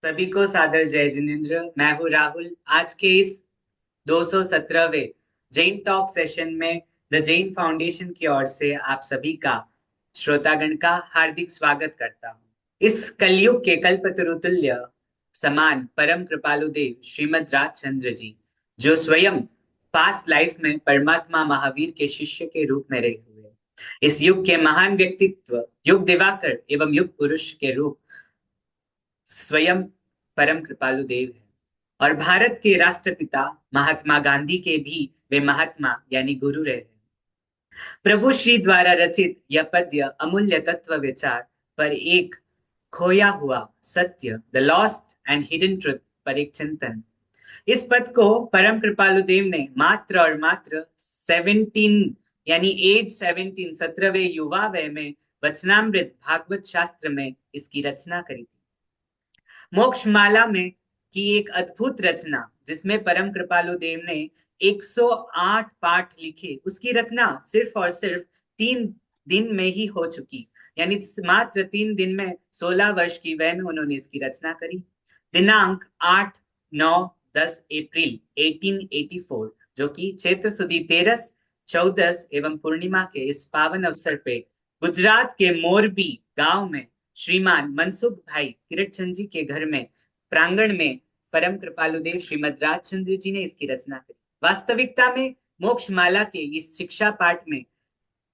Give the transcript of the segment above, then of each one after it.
सभी को सादर जय जिनेन्द्र। मैं हूँ राहुल। आज के इस 217वें जैन टॉक सेशन में द जैन फाउंडेशन की ओर से आप सभी का श्रोतागण का हार्दिक स्वागत करता हूँ। इस कलयुग के कल्पतरुतुल्य समान परम कृपालु देव श्रीमद राजचंद्र जी, जो स्वयं पास्ट लाइफ में परमात्मा महावीर के शिष्य के रूप में रहे हुए, इस युग के महान व्यक्तित्व, युग दिवाकर एवं युग पुरुष के रूप स्वयं परम कृपालु देव है। और भारत के राष्ट्रपिता महात्मा गांधी के भी वे महात्मा यानी गुरु रहे हैं। प्रभु श्री द्वारा रचित यह पद्य अमूल्य तत्व विचार पर एक खोया हुआ सत्य, the lost and hidden truth पर एक चिंतन। इस पद को परम कृपालु देव ने मात्र और मात्र 17 यानी एज 17 17वें युवा वय में वचनामृत भागवत शास्त्र में इसकी रचना करी थी। मोक्षमाला में की एक अद्भुत रचना, जिसमें परम कृपालु देव ने 108 पाठ लिखे, उसकी रचना सिर्फ और सिर्फ 3 दिन में ही हो चुकी। यानी मात्र 3 दिन में 16 वर्ष की वय में उन्होंने इसकी रचना करी। दिनांक 8, 9, 10 अप्रैल 1884, जो कि चैत्र सुदी 13, 14 एवं पूर्णिमा के इस पावन अवसर पे गुजरात के मोरबी गांव में श्रीमान मनसुख भाई किरटचंद जी के घर में प्रांगण में परम कृपालु देव श्रीमद राजचंद्र जी ने इसकी रचना करी। वास्तविकता में मोक्षमाला के इस शिक्षा पाठ में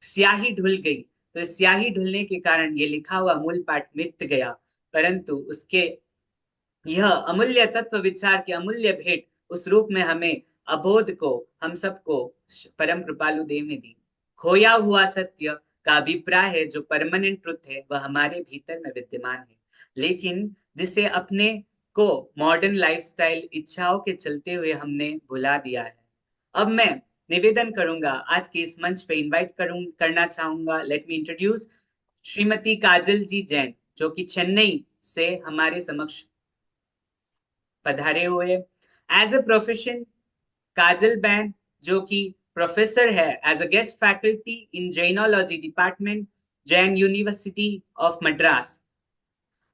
स्याही ढुल गई, तो स्याही ढुलने के कारण ये लिखा हुआ मूल पाठ मिट गया, परंतु उसके यह अमूल्य तत्व विचार के अमूल्य भेंट उस रूप में हमें अबोध को, हम सबको परम कृपालु देव ने दी। खोया हुआ सत्य का अभिप्राय है जो परमानेंट ट्रुथ है, वह हमारे भीतर में विद्यमान है, लेकिन जिसे अपने को मॉडर्न लाइफस्टाइल इच्छाओं के चलते हुए हमने भुला दिया है। अब मैं निवेदन करूंगा, आज के इस मंच पे इनवाइट करना चाहूंगा, let me introduce Shrimati Kajal ji Jain, जो कि चेन्नई से हमारे समक्ष पधारे हुए। As a profession Kajal Jain, जो कि प्रोफेसर है as a guest faculty in Jainology department, Jain university of Madras.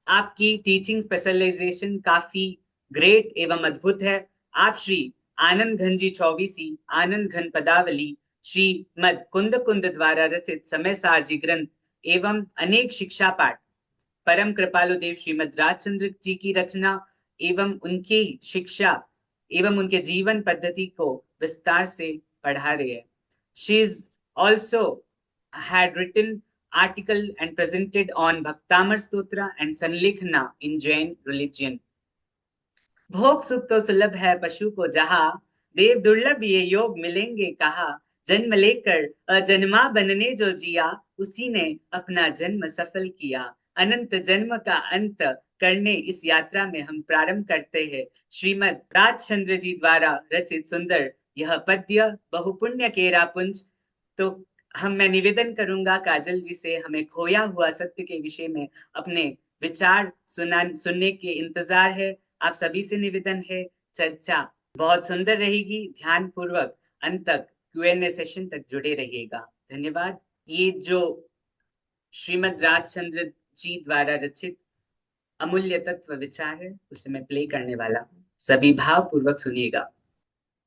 आपकी टीचिंग स्पेशलाइजेशन काफी ग्रेट एवं अद्भुत है। आप श्री आनंद घन जी चौबीसी, आनंद घन पदावली, श्रीमद कुंद कुंद द्वारा रचित समय सार जी ग्रंथ एवं अनेक शिक्षा पाठ, परम कृपालु देव श्रीमद राजचंद्र जी की रचना एवं उनकी शिक्षा एवं उनके जीवन पद्धति को विस्तार से पढ़ा रहे हैं। She is also had written article and presented on Bhaktamar Stotra and Sanlekhana in Jain religion. भोग सुख तो सुलभ है पशु को जहाँ, देव दुर्लभ ये योग मिलेंगे कहा। जन्म लेकर अजन्मा बनने जो जिया, उसी ने अपना जन्म सफल किया। अनंत जन्म का अंत करने इस यात्रा में हम प्रारंभ करते हैं श्रीमद राजचंद्र जी द्वारा रचित सुंदर यह पद्य बहुपुण्य केरा पुंज। तो मैं निवेदन करूंगा काजल जी से, हमें खोया हुआ सत्य के विषय में अपने विचार सुनने के इंतजार है। आप सभी से निवेदन है, चर्चा बहुत सुंदर रहेगी, ध्यान पूर्वक अंत तक Q&A सेशन तक जुड़े रहिएगा। धन्यवाद। ये जो श्रीमद राजचंद्र जी द्वारा रचित अमूल्य तत्व विचार है, उसे मैं प्ले करने वाला हूँ, सभी भाव पूर्वक सुनिएगा।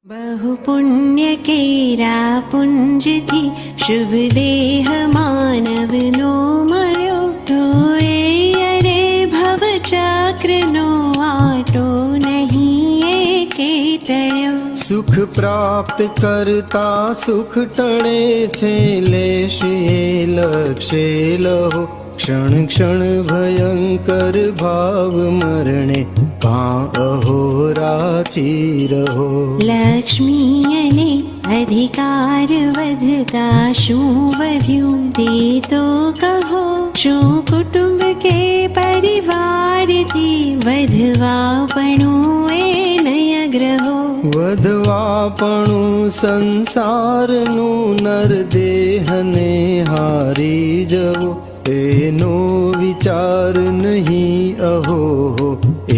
बहु पुण्य केरा पुंज थी, शुभ देह मानव नो मर्यो, धोए अरे भव चक्र नो आटो नहीं एके टळ्यो। सुख प्राप्त करता सुख टळे छे, लेश ये लक्ष्य लहो, क्षण क्षण भयंकर भाव मरणे, कां अहोराची रहो। लक्ष्मी अने अधिकार વધતા શું વધ્યું તે તો કહો, શું કુટુંબ કે પરિવારથી વધવાપણું એ નયગ્રહો। વધવાપણું સંસારનું નરદેહને હારી જવો, એનો વિચાર નહીં અહો,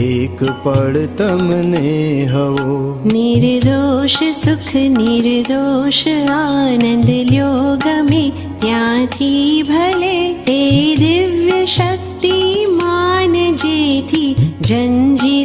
એક પળ તમને હવો। निर्दोष सुख निर्दोष आनंद ल्यो गमे ત્યાંથી ભલે, એ દિવ્ય શક્તિ માન જેથી જનજી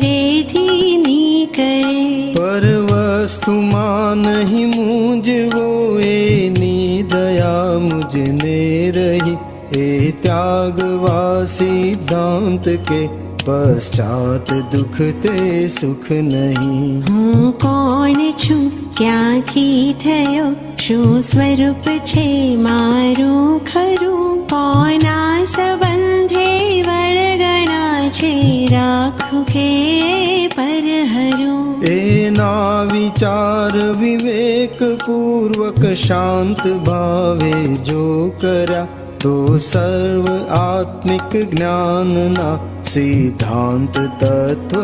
વસ્તુમાં નહીં મૂંઝવો એની દયા મુझને રહી એ ત્યાગવા સિદ્ધાંત કે પશ્ચાત દુઃખ તે સુખ નહીં હું કોણ છું ક્યાંથી થયો શું સ્વરૂપ છે મારું ખરું કોના સંબંધે વળગણા છે રાખું કે પરહરું એના વિચાર વિવેક પૂર્વક શાંત ભાવે જો કર્યા તો સર્વ આત્મિક જ્ઞાનના સિદ્ધાંત તત્વ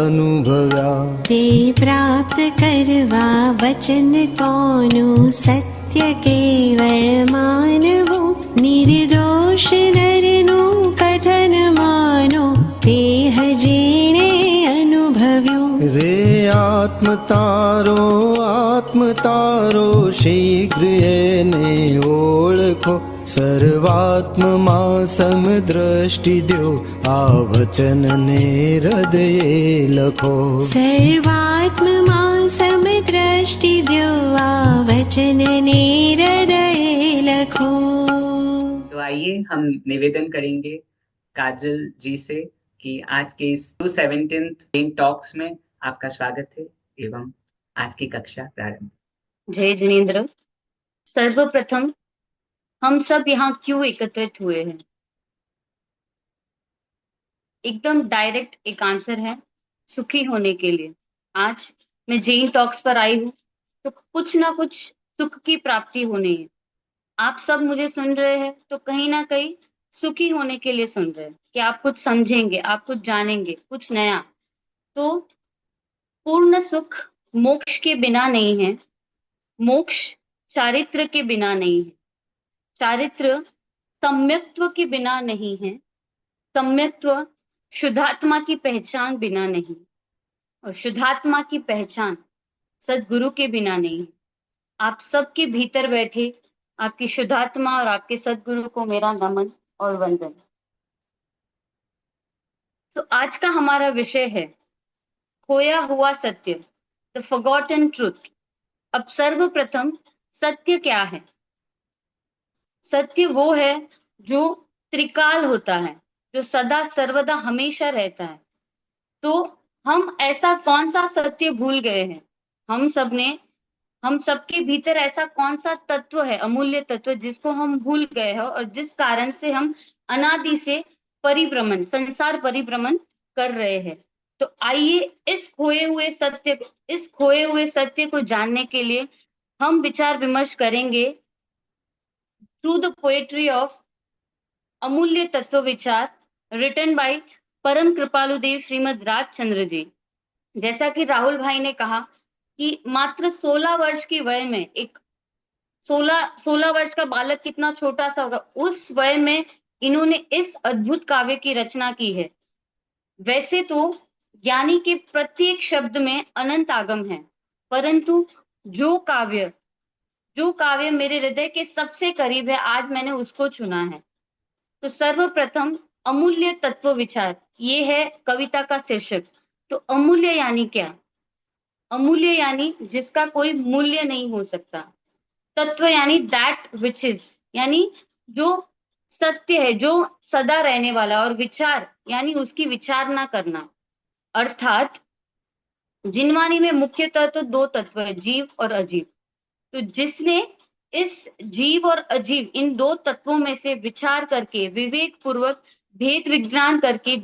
અનુભવ્યા તે પ્રાપ્ત કરવા વચન કોનું સત્ય કેવળ માનવું નિર્દોષ નરનું કથન માનો દેહ જેણે અનુભવ્યું રે આત્મ તારો શીઘ્ર એને ઓળખો સર્વાત્મમાં સમદ્રષ્ટિ દ્યો આ વચનને હૃદયે લખો સર્વાત્મમાં સમદ્રષ્ટિ દ્યો આ વચનને હૃદયે લખો। तो आइए हम निवेदन करेंगे काजल जी से कि आज के इस 217th जैन टॉक्स में आपका स्वागत है एवं आज की कक्षा प्रारंभ। जय जिनेन्द्र। सर्वप्रथम हम सब यहाँ क्यों एकत्रित हुए हैं? एकदम डायरेक्ट एक आंसर है, सुखी होने के लिए। आज मैं जैन टॉक्स पर आई हूँ तो कुछ ना कुछ सुख की प्राप्ति होनी है। आप सब मुझे सुन रहे हैं तो कहीं ना कहीं सुखी होने के लिए सुन रहे हैं कि आप कुछ समझेंगे, आप कुछ जानेंगे, कुछ नया। तो पूर्ण सुख मोक्ष के बिना नहीं है, मोक्ष चारित्र के बिना नहीं है, चारित्र सम्यक्त्व के बिना नहीं है, सम्यक्त्व शुद्धात्मा की पहचान बिना नहीं, और शुद्धात्मा की पहचान सद्गुरु के बिना नहीं है। आप सबके भीतर बैठे आपकी शुद्धात्मा और आपके सद्गुरु को मेरा नमन और वंदन। तो आज का हमारा विषय है खोया हुआ सत्य, द फॉरगॉटन ट्रूथ। अब सर्वप्रथम सत्य क्या है? सत्य वो है जो त्रिकाल होता है, जो सदा सर्वदा हमेशा रहता है। तो हम ऐसा कौन सा सत्य भूल गए हैं? हम सबके भीतर ऐसा कौन सा तत्व है, अमूल्य तत्व, जिसको हम भूल गए हैं और जिस कारण से हम अनादि से परिभ्रमण, संसार परिभ्रमण कर रहे हैं। तो आइए इस खोए हुए सत्य को जानने के लिए हम विचार विमर्श करेंगे थ्रू द पोएट्री ऑफ अमूल्य तत्व विचार रिटन बाय परम कृपालु देव श्रीमद राजचंद्र जी। जैसा कि राहुल भाई ने कहा कि मात्र 16 वर्ष की वय में एक 16 वर्ष का बालक कितना छोटा सा होगा, उस वय में इन्होंने इस अद्भुत काव्य की रचना की है। वैसे तो ज्ञानी के प्रत्येक शब्द में अनंत आगम है, परंतु जो काव्य मेरे हृदय के सबसे करीब है, आज मैंने उसको चुना है। तो सर्वप्रथम अमूल्य तत्व विचार, ये है कविता का शीर्षक। तो अमूल्य यानी क्या? अमूल्य यानी जिसका कोई मूल्य नहीं हो सकता। तत्व यानी दैट विच इज, यानी जो सत्य है, जो सदा रहने वाला। और विचार यानी उसकी विचारना करना। अर्थात जिनवानी में मुख्यतः तो 2 तत्व है, जीव और अजीव। तो जिसने इस जीव और अजीव, इन 2 तत्वों में से विचार करके, विवेक पूर्वक भेद विज्ञान करके,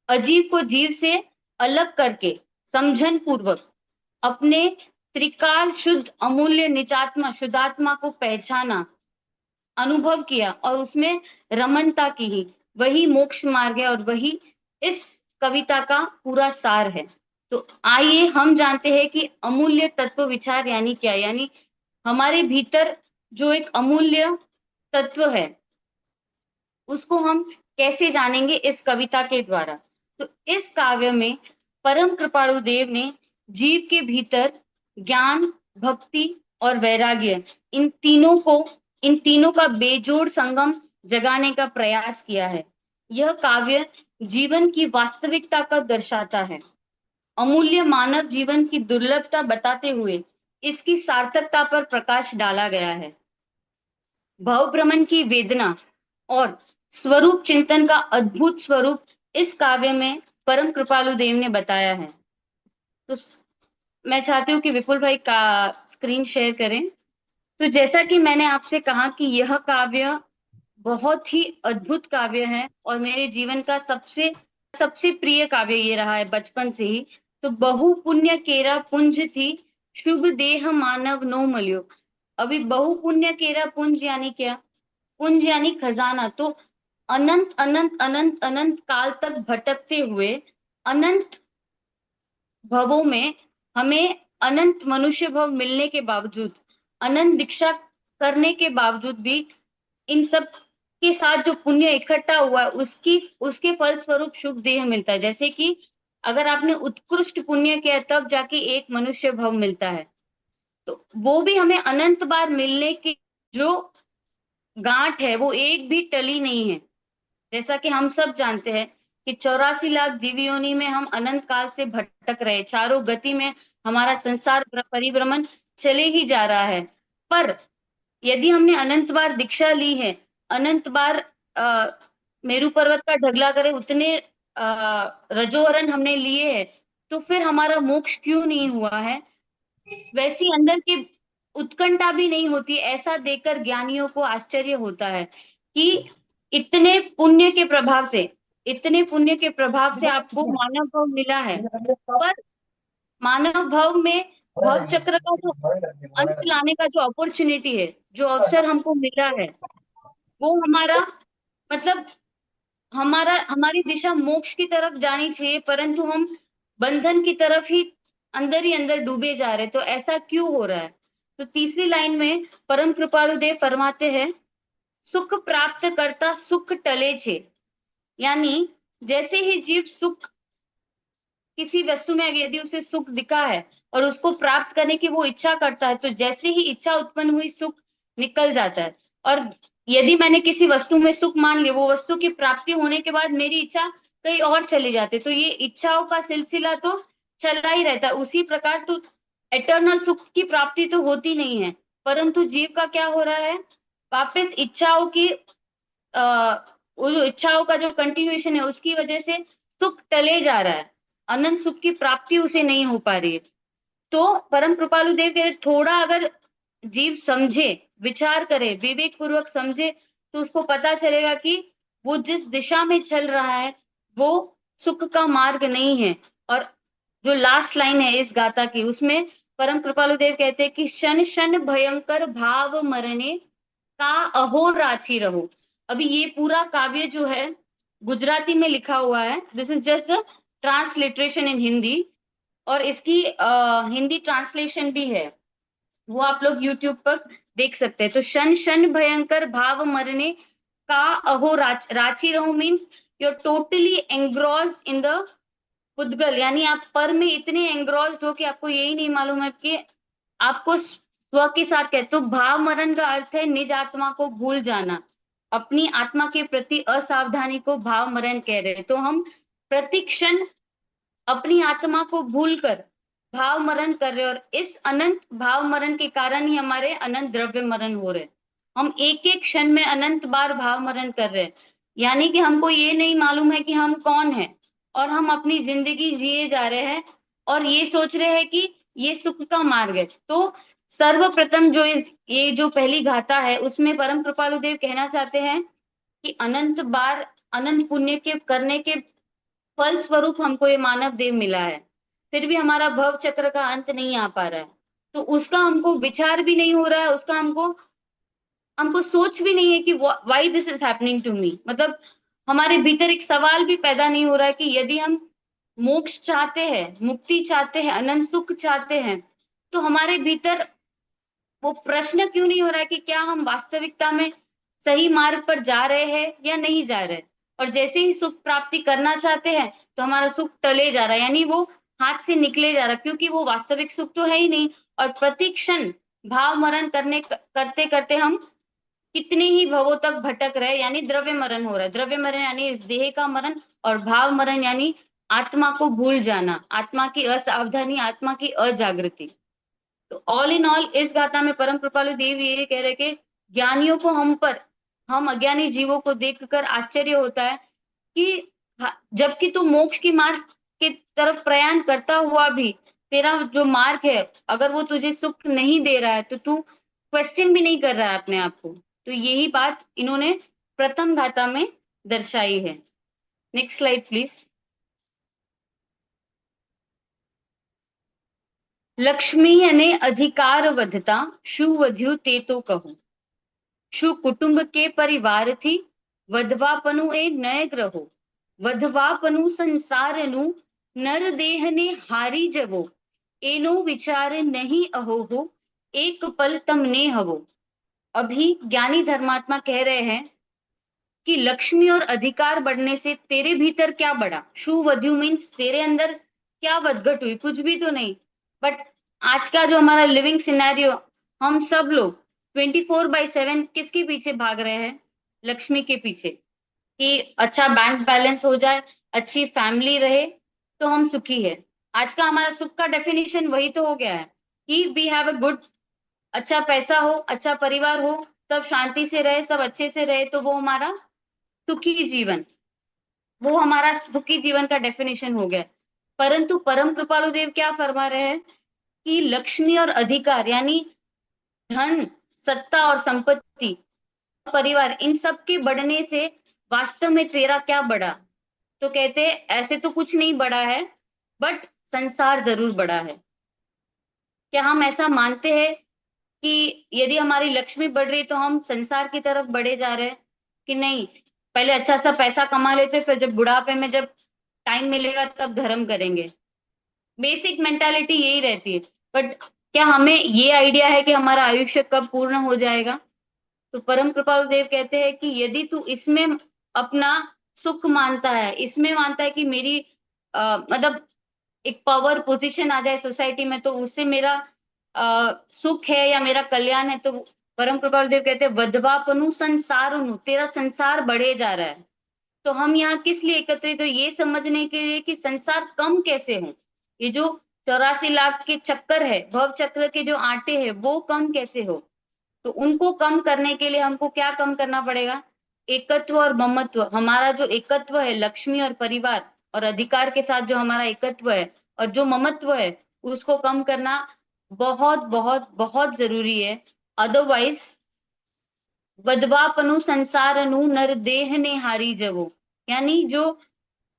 अजीव को जीव से अलग करके, समझन पूर्वक अपने त्रिकाल शुद्ध अमूल्य निजात्मा शुद्धात्मा को पहचाना, अनुभव किया और उसमें रमणता की ही, वही मोक्ष मार्ग है और वही इस कविता का पूरा सार है। तो आइए हम जानते हैं कि अमूल्य तत्व विचार यानी क्या। यानी हमारे भीतर जो एक अमूल्य तत्व है उसको हम कैसे जानेंगे? इस कविता के द्वारा। तो इस काव्य में परम कृपालु देव ने जीव के भीतर ज्ञान, भक्ति और वैराग्य, इन तीनों का बेजोड़ संगम जगाने का प्रयास किया है। यह काव्य जीवन की वास्तविकता का दर्शाता है। अमूल्य मानव जीवन की दुर्लभता बताते हुए इसकी सार्थकता पर प्रकाश डाला गया है। भव भ्रमण की वेदना और स्वरूप चिंतन का अद्भुत स्वरूप इस काव्य में परम कृपालु देव ने बताया है। तो मैं चाहती हूँ कि विपुल भाई का स्क्रीन शेयर करें। तो जैसा कि मैंने आपसे कहा कि यह काव्य बहुत ही अद्भुत काव्य है और मेरे जीवन का सबसे सबसे प्रिय काव्य ये रहा है बचपन से ही। तो बहु पुण्य केरा पुंज थी, शुभ देह मानव नो मल्यो। अभी बहु पुण्य केरा पुंज यानी क्या? पुंज यानी खजाना। तो अनंत अनंत अनंत अनंत काल तक भटकते हुए अनंत भवों में हमें अनंत मनुष्य भव मिलने के बावजूद, अनंत दीक्षा करने के बावजूद भी इन सब के साथ जो पुण्य इकट्ठा हुआ है उसकी उसके फल स्वरूप शुभ देह मिलता है। जैसे कि अगर आपने उत्कृष्ट पुण्य किया तब जाके एक मनुष्य भव मिलता है, तो वो भी हमें अनंत बार मिलने की जो गांठ है वो एक भी टली नहीं है। जैसा कि हम सब जानते हैं कि 84 लाख जीव योनि में हम अनंत काल से भटक रहे, चारों गति में हमारा संसार परिभ्रमण चले ही जा रहा है। पर यदि हमने अनंत बार दीक्षा ली है, अनंत बार अ, मेरू पर्वत का ढगला करे उतने रजोवरण हमने लिए हैं, तो फिर हमारा मोक्ष क्यों नहीं हुआ है? वैसी अंदर की उत्कंठा भी नहीं होती। ऐसा देखकर ज्ञानियों को आश्चर्य होता है कि इतने पुण्य के प्रभाव से, इतने पुण्य के प्रभाव से आपको मानव भाव मिला है, पर मानव भाव में भव चक्र का जो अंत लाने का जो अपॉर्चुनिटी है, जो अवसर हमको मिला है, वो हमारा मतलब हमारी दिशा मोक्ष की तरफ जानी चाहिए, परंतु हम बंधन की तरफ ही अंदर डूबे जा रहे। तो ऐसा क्यों हो रहा है? तो तीसरी लाइन में परम कृपालु देव फरमाते हैं, सुख प्राप्त करता सुख टले छे। यानी जैसे ही जीव सुख, किसी वस्तु में यदि उसे सुख दिखा है और उसको प्राप्त करने की वो इच्छा करता है, तो जैसे ही इच्छा उत्पन्न हुई सुख निकल जाता है। और यदि मैंने किसी वस्तु में सुख मान लिया, वो वस्तु की प्राप्ति होने के बाद मेरी इच्छा कहीं और चली जाती है, तो ये इच्छाओं का सिलसिला तो चला ही रहता है। उसी प्रकार तो एटर्नल सुख की प्राप्ति तो होती नहीं है, परंतु जीव का क्या हो रहा है? वापस इच्छाओं की वो जो इच्छाओं का जो कंटिन्यूएशन है उसकी वजह से सुख टले जा रहा है, अनंत सुख की प्राप्ति उसे नहीं हो पा रही है। तो परम कृपालु देव कह रहे, थोड़ा अगर जीव समझे, विचार करे, विवेक पूर्वक समझे, तो उसको पता चलेगा कि वो जिस दिशा में चल रहा है वो सुख का मार्ग नहीं है। और जो लास्ट लाइन है इस गाथा की, उसमें परम कृपालु देव कहते हैं कि शन शन भयंकर भाव मरने का अहो राची रहो। अभी ये पूरा काव्य जो है गुजराती में लिखा हुआ है, this is just a transliteration in Hindi, और इसकी हिंदी ट्रांसलेशन भी है, वो आप लोग यूट्यूब पर देख सकते हैं। तो शन शन भयंकर भाव मरने का अहो राची रहो means you are totally engrossed in the पुद्गल, यानी आप पर में इतने एंग्रोज हो कि आपको यही नहीं मालूम है कि आपको स्व के साथ कहते। तो भाव मरण का अर्थ है निज आत्मा को भूल जाना, अपनी आत्मा के प्रति असावधानी को भाव मरण कह रहे हैं। तो हम प्रति क्षण अपनी आत्मा को भूलकर भाव मरण कर रहे हैं, और इस अनंत भाव मरण के कारण ही हमारे अनंत द्रव्य मरण हो रहे हैं। हम एक एक क्षण में अनंत बार भाव मरण कर रहे हैं, यानी कि हमको ये नहीं मालूम है कि हम कौन है, और हम अपनी जिंदगी जिए जा रहे हैं और ये सोच रहे हैं कि ये सुख का मार्ग है। तो सर्वप्रथम जो ये जो पहली गाथा है उसमें परम कृपालु देव कहना चाहते हैं कि अनंत बार अनंत पुण्य के करने के फल स्वरूप हमको ये मानव देह मिला है, फिर भी हमारा भव चक्र का अंत नहीं आ पा रहा है। तो उसका हमको विचार भी नहीं हो रहा है, उसका हमको हमको सोच भी नहीं है कि why this is happening to me. मतलब हमारे भीतर एक सवाल भी पैदा नहीं हो रहा है कि यदि हम मोक्ष चाहते हैं, मुक्ति चाहते हैं, अनंत सुख चाहते हैं, तो हमारे भीतर वो प्रश्न क्यों नहीं हो रहा है कि क्या हम वास्तविकता में सही मार्ग पर जा रहे हैं या नहीं जा रहे। और जैसे ही सुख प्राप्ति करना चाहते हैं तो हमारा सुख टले जा रहा है, यानी वो हाथ से निकले जा रहा है, क्योंकि वो वास्तविक सुख तो है ही नहीं। और प्रतिक्षण भाव मरण करते करते हम कितने ही भवों तक भटक रहे, यानी द्रव्य मरण हो रहा है। द्रव्य मरण यानी इस देह का मरण, और भाव मरण यानी आत्मा को भूल जाना, आत्मा की असावधानी, आत्मा की अजागृति। तो ऑल इन ऑल इस गाथा में परम कृपालु देव ये कह रहे कि ज्ञानियों को हम अज्ञानी जीवों को देखकर आश्चर्य होता है कि जबकि तू मोक्ष की मार्ग के तरफ प्रयाण करता हुआ भी तेरा जो मार्ग है, अगर वो तुझे सुख नहीं दे रहा है तो तू क्वेश्चन भी नहीं कर रहा है अपने आप को। तो यही बात इन्होंने प्रथम गाथा में दर्शाई है। Next slide please. लक्ष्मी અને અધિકાર વધતા શું વધ્યું તે તો કહું, શું કુટુંબ કે પરિવારથી વધવાપનું એ નય ગ્રહો, વધવાપનું સંસારનું નર દેહને હારી જવો, એનો વિચાર નહીં અહોહો, एक पल तमने हवो। अभी ज्ञानी धर्मात्मा कह रहे हैं कि लक्ष्मी और अधिकार बढ़ने से तेरे भीतर क्या बढ़ा, शू वध्यु मीन्स तेरे अंदर क्या वदघट हुई, कुछ भी तो नहीं। बट आज का जो हमारा लिविंग सिनेरियो, हम सब लोग 24/7 किसके पीछे भाग रहे हैं? लक्ष्मी के पीछे, कि अच्छा बैंक बैलेंस हो जाए, अच्छी फैमिली रहे तो हम सुखी है। आज का हमारा सुख का डेफिनेशन वही तो हो गया है कि वी हैव अ गुड, अच्छा पैसा हो, अच्छा परिवार हो, सब शांति से रहे, सब अच्छे से रहे, तो वो हमारा सुखी जीवन, वो हमारा सुखी जीवन का डेफिनेशन हो गया। परंतु परम कृपालु देव क्या फरमा रहे हैं कि लक्ष्मी और अधिकार यानी धन, सत्ता और संपत्ति, परिवार, इन सब के बढ़ने से वास्तव में तेरा क्या बढ़ा? तो कहते हैं ऐसे तो कुछ नहीं बढ़ा है, बट संसार जरूर बढ़ा है। क्या हम ऐसा मानते हैं कि यदि हमारी लक्ष्मी बढ़ रही तो हम संसार की तरफ बढ़े जा रहे हैं कि नहीं? पहले अच्छा सा पैसा कमा लेते, फिर जब बुढ़ापे में जब टाइम मिलेगा तब धर्म करेंगे। बेसिक मेंटालिटी यही रहती है। बट क्या हमें ये आइडिया है कि हमारा आयुष्य कब पूर्ण हो जाएगा? तो परम कृपालु देव कहते हैं कि यदि तू इसमें अपना सुख मानता है, इसमें मानता है कि मेरी मतलब एक पावर पोजीशन आ जाए सोसाइटी में तो उससे मेरा सुख है या मेरा कल्याण है, तो परम कृपालु देव कहते हैं वधवापनु संसारनु, तेरा संसार बढ़े जा रहा है। तो हम यहाँ किस लिए एकत्रित हो? ये समझने के लिए कि संसार कम कैसे हो, ये जो 84 लाख के चक्कर है, भव चक्र के जो आटे हैं वो कम कैसे हो। तो उनको कम करने के लिए हमको क्या कम करना पड़ेगा? एकत्व और ममत्व। हमारा जो एकत्व है लक्ष्मी और परिवार और अधिकार के साथ जो हमारा एकत्व है और जो ममत्व है उसको कम करना बहुत बहुत बहुत जरूरी है। अदरवाइज वधवापनु संसारनु नर देह ने हारी जवो, यानी जो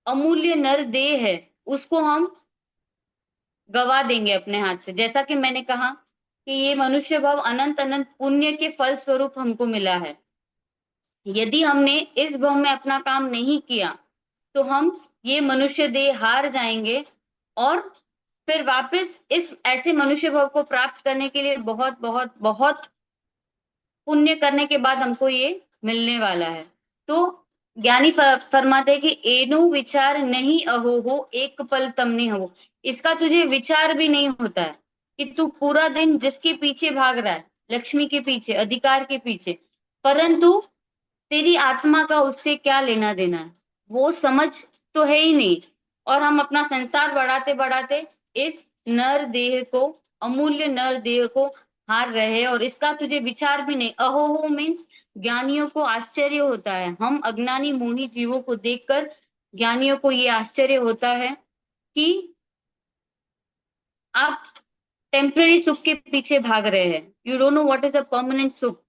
अमूल्य नर देह है उसको हम गवा देंगे अपने हाथ से। जैसा कि मैंने कहा कि ये मनुष्य भाव अनंत अनंत पुण्य के फल स्वरूप हमको मिला है। यदि हमने इस भाव में अपना काम नहीं किया तो हम ये मनुष्य देह हार जाएंगे और फिर वापस इस ऐसे मनुष्य भाव को प्राप्त करने के लिए बहुत बहुत बहुत पुण्य करने के बाद हमको ये मिलने वाला है। तो ज्ञानी फरमाते हैं कि एनु विचार नहीं अहो हो, एक पल तमने हो। इसका तुझे विचार भी नहीं होता है कि तू पूरा दिन जिसके पीछे भाग रहा है, लक्ष्मी के पीछे, अधिकार के पीछे, परंतु तेरी आत्मा का उससे क्या लेना देना है, वो समझ तो है ही नहीं। और हम अपना संसार बढ़ाते बढ़ाते इस नर देह को, अमूल्य नर देह को हार रहे हैं और इसका तुझे विचार भी नहीं। अहोहो मीन्स ज्ञानियों को आश्चर्य होता है। हम अज्ञानी मोही जीवों को देखकर ज्ञानियों को ये आश्चर्य होता है कि आप टेम्पररी सुख के पीछे भाग रहे हैं। You don't know what is a permanent सुख।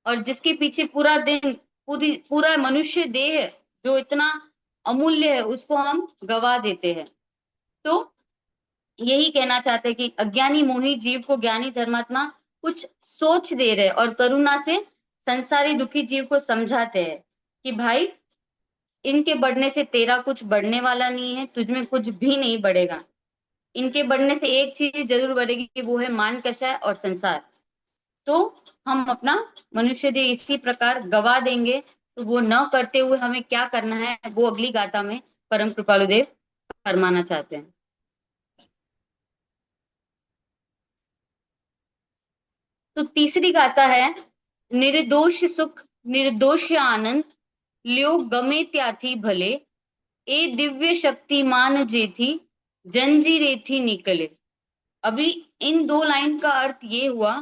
और जिसके पीछे पूरा दिन, पूरा मनुष्य देह जो इतना अमूल्य है उसको हम गवा देते हैं। तो यही कहना चाहते हैं कि अज्ञानी मोही जीव को ज्ञानी धर्मात्मा कुछ सोच दे रहे और करुणा से संसारी दुखी जीव को समझाते हैं कि भाई इनके बढ़ने से तेरा कुछ बढ़ने वाला नहीं है, तुझमें कुछ भी नहीं बढ़ेगा। इनके बढ़ने से एक चीज जरूर बढ़ेगी कि वो है मान कषाय और संसार। तो हम अपना मनुष्य देह इसी प्रकार गवा देंगे। तो वो न करते हुए हमें क्या करना है वो अगली गाथा में परम कृपालु देव फरमाना चाहते हैं। तो तीसरी गाथा है निर्दोष सुख निर्दोष आनंद ल्यो गमे त्याथी भले ए दिव्य शक्तिमान जेथी जंजीरेथी निकले। अभी इन दो लाइन का अर्थ ये हुआ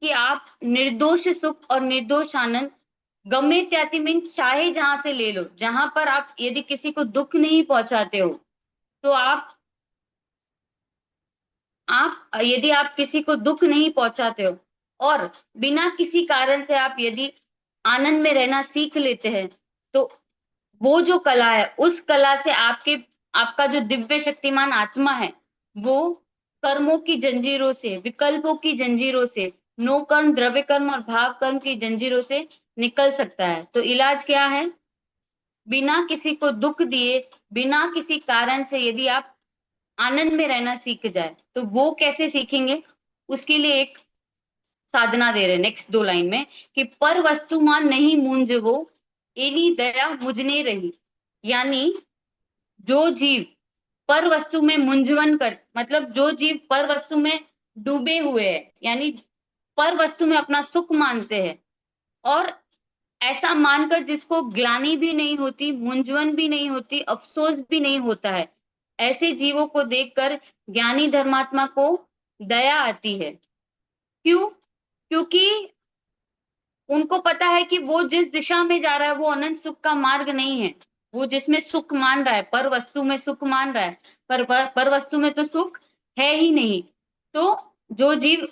कि आप निर्दोष सुख और निर्दोष आनंद गमे त्याति मीन्स चाहे जहां से ले लो, जहां पर आप यदि किसी को दुख नहीं पहुंचाते हो, तो आप यदि आप किसी को दुख नहीं पहुंचाते हो और बिना किसी कारण से आप यदि आनंद में रहना सीख लेते हैं, तो वो जो कला है, उस कला से आपका जो दिव्य शक्तिमान आत्मा है, वो कर्मों की जंजीरों से, विकल्पों की जंजीरों से, नो कर्म, द्रव्य कर्म और भाव कर्म की जंजीरों से निकल सकता है। तो इलाज क्या है? बिना किसी को दुख दिए, बिना किसी कारण से यदि आप आनंद में रहना सीख जाए, तो वो कैसे सीखेंगे? उसके लिए एक साधना दे रहे नेक्स्ट दो लाइन में कि पर वस्तुमान नहीं मूंज वो, एनी दया मुझने रही। यानी जो जीव पर वस्तु में मुंजवन कर, मतलब जो जीव पर वस्तु में डूबे हुए हैं, यानी पर वस्तु में अपना सुख मानते हैं, और ऐसा मानकर जिसको ग्लानि भी नहीं होती, मुंजवन भी नहीं होती, अफसोस भी नहीं होता है, ऐसे जीवों को देखकर ज्ञानी धर्मात्मा को दया आती है। क्यों? क्योंकि उनको पता है कि वो जिस दिशा में जा रहा है वो अनंत सुख का मार्ग नहीं है। वो जिसमें सुख मान रहा है, पर वस्तु में सुख मान रहा है, पर वस्तु में तो सुख है ही नहीं। तो जो जीव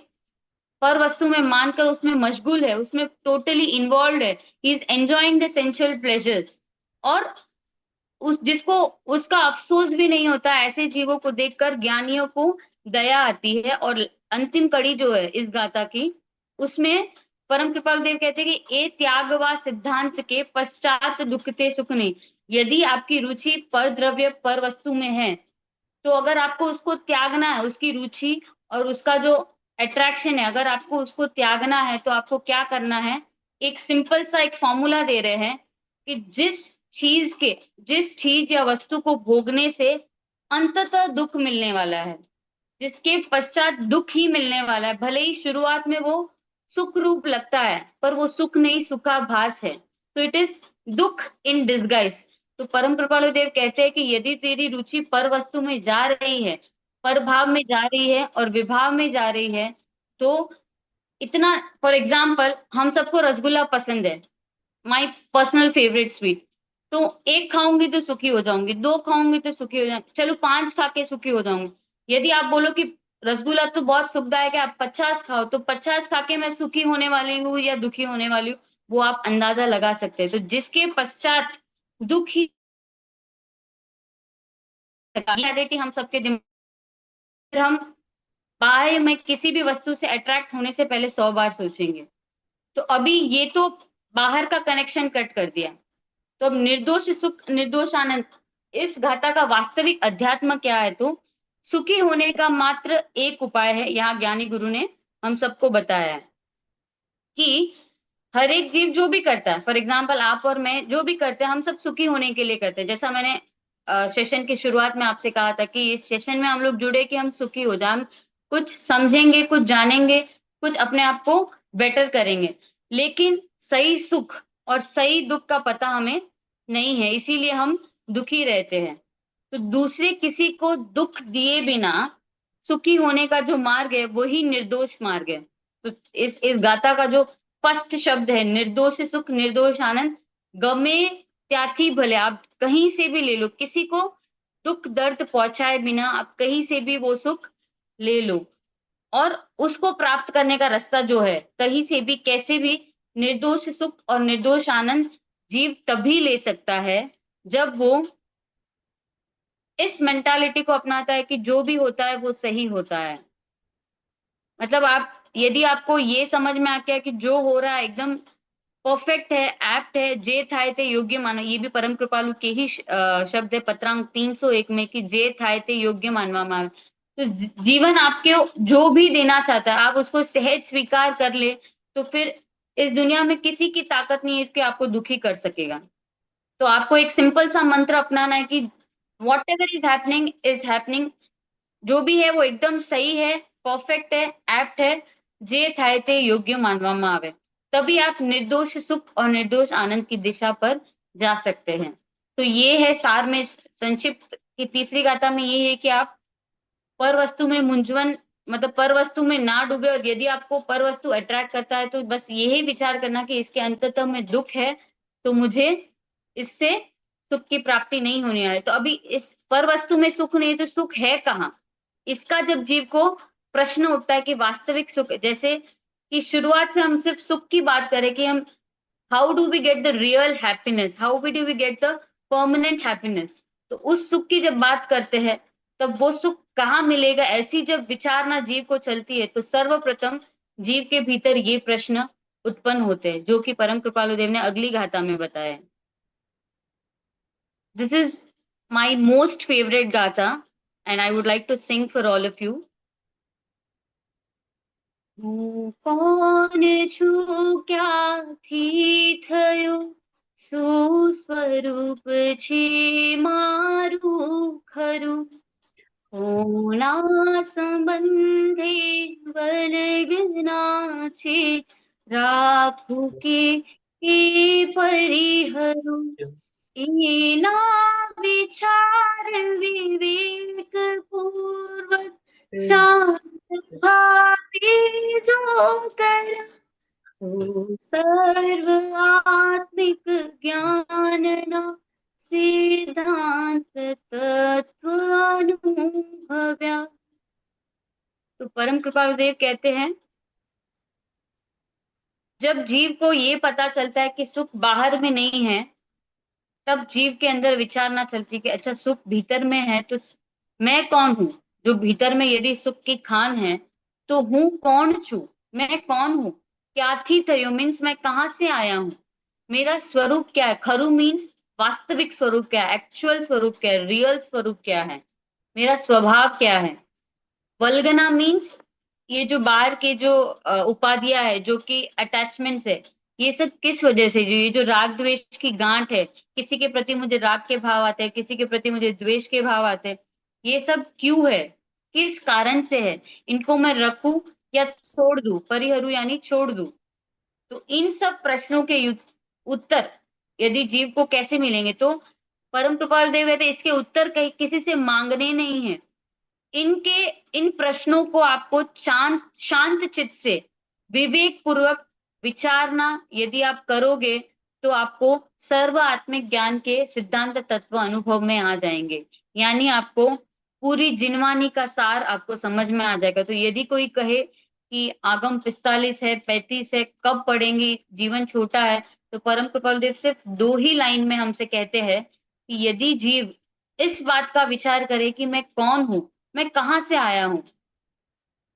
पर वस्तु में मानकर उसमें मशगूल है, उसमें टोटली इन्वॉल्व है, he is enjoying the sensual pleasures, और जिसको उसका अफसोस भी नहीं होता, ऐसे जीवों को देखकर ज्ञानियों को दया आती है। और अंतिम कड़ी जो है इस गाथा की, उसमें परम कृपालु देव कहते हैं कि ए त्यागवा सिद्धांत के पश्चात दुखते सुख नहीं। यदि आपकी रुचि पर द्रव्य, पर वस्तु में है, तो अगर आपको उसको त्यागना है, उसकी रुचि और उसका जो अट्रैक्शन है, अगर आपको उसको त्यागना है, तो आपको क्या करना है? एक सिंपल सा एक फॉर्मूला दे रहे हैं कि जिस चीज या वस्तु को भोगने से अंततः दुख मिलने वाला है, जिसके पश्चात दुख ही मिलने वाला है, भले ही शुरुआत में वो सुख रूप लगता है, पर वो सुख नहीं, सुखाभास है। तो इट इज दुख इन डिस्गाइज। तो परम कृपालु देव कहते हैं कि यदि तेरी रुचि पर वस्तु में जा रही है, पर भाव में जा रही है और विभाव में जा रही है, तो इतना, फॉर एग्जाम्पल, हम सबको रसगुल्ला पसंद है, माई पर्सनल फेवरेट स्वीट। तो एक खाऊंगी तो सुखी हो जाऊंगी, दो खाऊंगी तो सुखी हो जाऊंगी, चलो 5 खा के सुखी हो जाऊंगी। यदि आप बोलो कि रसगुल्ला तो बहुत सुखदायक है, आप 50 खाओ, तो 50 खा के मैं सुखी होने वाली हूँ या दुखी होने वाली हूँ, वो आप अंदाजा लगा सकते हैं। तो जिसके पश्चात दुख ही, क्लैरिटी हम सबके दिमाग, फिर हम बाहर में किसी भी वस्तु से अट्रैक्ट होने से पहले 100 बार सोचेंगे। तो अभी ये तो बाहर का कनेक्शन कट कर दिया। तो अब निर्दोष सुख, निर्दोष आनंद, इस गाथा का वास्तविक अध्यात्म क्या है? तो सुखी होने का मात्र एक उपाय है, यहाँ ज्ञानी गुरु ने हम सबको बताया है कि हर एक जीव जो भी करता है, फॉर एग्जाम्पल आप और मैं जो भी करते हैं, हम सब सुखी होने के लिए करते हैं। जैसा मैंने सेशन की शुरुआत में आपसे कहा था कि इस सेशन में हम लोग जुड़े कि हम सुखी हो जाए, हम कुछ समझेंगे, कुछ जानेंगे, कुछ अपने आप को बेटर करेंगे। लेकिन सही सुख और सही दुख का पता हमें नहीं है, इसीलिए हम दुखी रहते हैं। तो दूसरे किसी को दुख दिए बिना सुखी होने का जो मार्ग है, वही निर्दोष मार्ग है। तो इस गाथा का जो फर्स्ट शब्द है, निर्दोष सुख निर्दोष आनंद, गमे त्याथी भले, आप कहीं से भी ले लो, किसी को दुख दर्द पहुंचाए बिना आप कहीं से भी वो सुख ले लो। और उसको प्राप्त करने का रास्ता जो है, कहीं से भी कैसे भी निर्दोष सुख और निर्दोष आनंद जीव तभी ले सकता है जब वो इस मेंटालिटी को अपनाता है कि जो भी होता है वो सही होता है। मतलब आप, यदि आपको ये समझ में आ गया कि जो हो रहा है एकदम परफेक्ट है, एप्ट है, जे थाए ते योग्य मानो, ये भी परम कृपालु के ही शब्द है पत्रांक 301 में कि जे थाए ते योग्य मानवा मान। तो जीवन आपके जो भी देना चाहता है, आप उसको सहज स्वीकार कर ले, तो फिर इस दुनिया में किसी की ताकत नहीं है कि आपको दुखी कर सकेगा। तो आपको एक सिंपल सा मंत्र अपनाना है कि वॉट एवर इज हैपनिंग, जो भी है वो एकदम सही है, परफेक्ट है, एप्ट है, जे थाए ते योग्य मानવામાં આવે, तभी आप निर्दोष सुख और निर्दोष आनंद की दिशा पर जा सकते हैं। तो ये है सार में, संक्षिप्त की तीसरी गाथा में ये है कि आप पर वस्तु में मुंजवन, मतलब पर वस्तु में ना डूबे, और यदि आपको पर वस्तु अट्रैक्ट करता है तो बस यही विचार करना कि इसके अंततः में दुख है, तो मुझे इससे सुख की प्राप्ति नहीं होने वाली। तो अभी इस पर वस्तु में सुख नहीं है, तो सुख है कहाँ? इसका जब जीव को प्रश्न उठता है कि वास्तविक सुख, जैसे कि शुरुआत से हम सिर्फ सुख की बात करें कि हम how do we get the real happiness, how we do we get the permanent happiness, तो उस सुख की जब बात करते हैं तब वो सुख कहाँ मिलेगा, ऐसी जब विचारना जीव को चलती है, तो सर्वप्रथम जीव के भीतर ये प्रश्न उत्पन्न होते हैं, जो कि परम कृपालु देव ने अगली गाथा में बताया है। This is my most favourite gatha and I would like to sing for all of you. હું કોણ છું, ક્યાંથી થયું, શું સ્વરૂપ છે મારું ખરું, કોના સંબંધે વલગના છે, રાખું કે એ પરિહરું, એના વિચાર વિવેક પૂર્વક શાંત ભાવે જો કરા, તો સર્વ આત્મિક જ્ઞાનના सिद्धांत तत्व अनुभव्या। तो परम कृपालु देव कहते हैं, जब जीव को ये पता चलता है कि सुख बाहर में नहीं है, तब जीव के अंदर विचारना चलती है कि अच्छा सुख भीतर में है, तो मैं कौन हूं? जो भीतर में यदि सुख की खान है, तो हूं कौन छू, मैं कौन हूं, क्या थी थयो मीन्स मैं कहाँ से आया हूं, मेरा स्वरूप क्या है, खरु मीन्स वास्तविक स्वरूप क्या है, एक्चुअल स्वरूप क्या है, रियल स्वरूप क्या है, मेरा स्वभाव क्या है। वल्गना मीन्स ये जो बाहर के जो उपाधियां है, जो कि अटैचमेंट्स है, ये सब किस वजह से, जो ये जो राग द्वेष की गांठ है, किसी के प्रति मुझे राग के भाव आते हैं, किसी के प्रति मुझे द्वेष के भाव आते हैं, ये सब क्यों है, किस कारण से है, इनको मैं रखूं या छोड़ दूं, परिहरू यानी छोड़ दूं। तो इन सब प्रश्नों के उत्तर यदि जीव को कैसे मिलेंगे, तो परम कृपाल देव कहते हैं, इसके उत्तर कहीं किसी से मांगने नहीं है, इनके इन प्रश्नों को आपको शांत शांत चित्त से विवेक पूर्वक विचारना यदि आप करोगे, तो आपको सर्व आत्मिक ज्ञान के सिद्धांत तत्व अनुभव में आ जाएंगे, यानी आपको पूरी जिनवानी का सार आपको समझ में आ जाएगा। तो यदि कोई कहे कि आगम 45 है, 35 है, कब पढ़ेंगे, जीवन छोटा है, तो परम कृपाल देव सिर्फ 2 ही लाइन में हमसे कहते हैं कि यदि जीव इस बात का विचार करे कि मैं कौन हूं, मैं कहाँ से आया हूँ।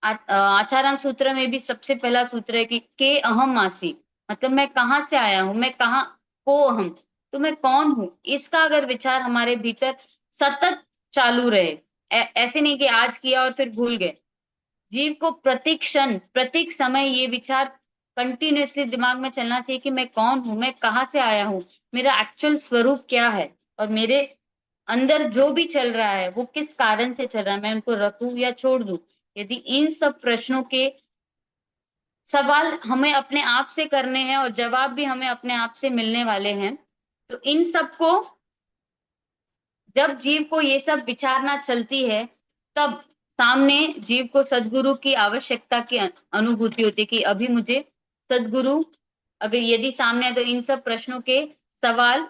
आचाराम सूत्र में भी सबसे पहला सूत्र है कि के अहम आसी, मतलब मैं कहाँ से आया हूँ, मैं कहाँ, को अहम, तो मैं कौन हूँ, इसका अगर विचार हमारे भीतर सतत चालू रहे, ऐसे नहीं कि आज किया और फिर भूल गए, जीव को प्रति क्षण प्रत्येक समय ये विचार कंटिन्यूअसली दिमाग में चलना चाहिए कि मैं कौन हूं, मैं कहाँ से आया हूँ, मेरा एक्चुअल स्वरूप क्या है, और मेरे अंदर जो भी चल रहा है वो किस कारण से चल रहा है, मैं उनको रखूं या छोड़ दूं। यदि इन सब प्रश्नों के सवाल हमें अपने आप से करने हैं और जवाब भी हमें अपने आप से मिलने वाले हैं, तो इन सबको जब जीव को ये सब विचारना चलती है, तब सामने जीव को सदगुरु की आवश्यकता की अनुभूति होती है कि अभी मुझे सदगुरु अगर यदि सामने है, तो इन सब प्रश्नों के सवाल,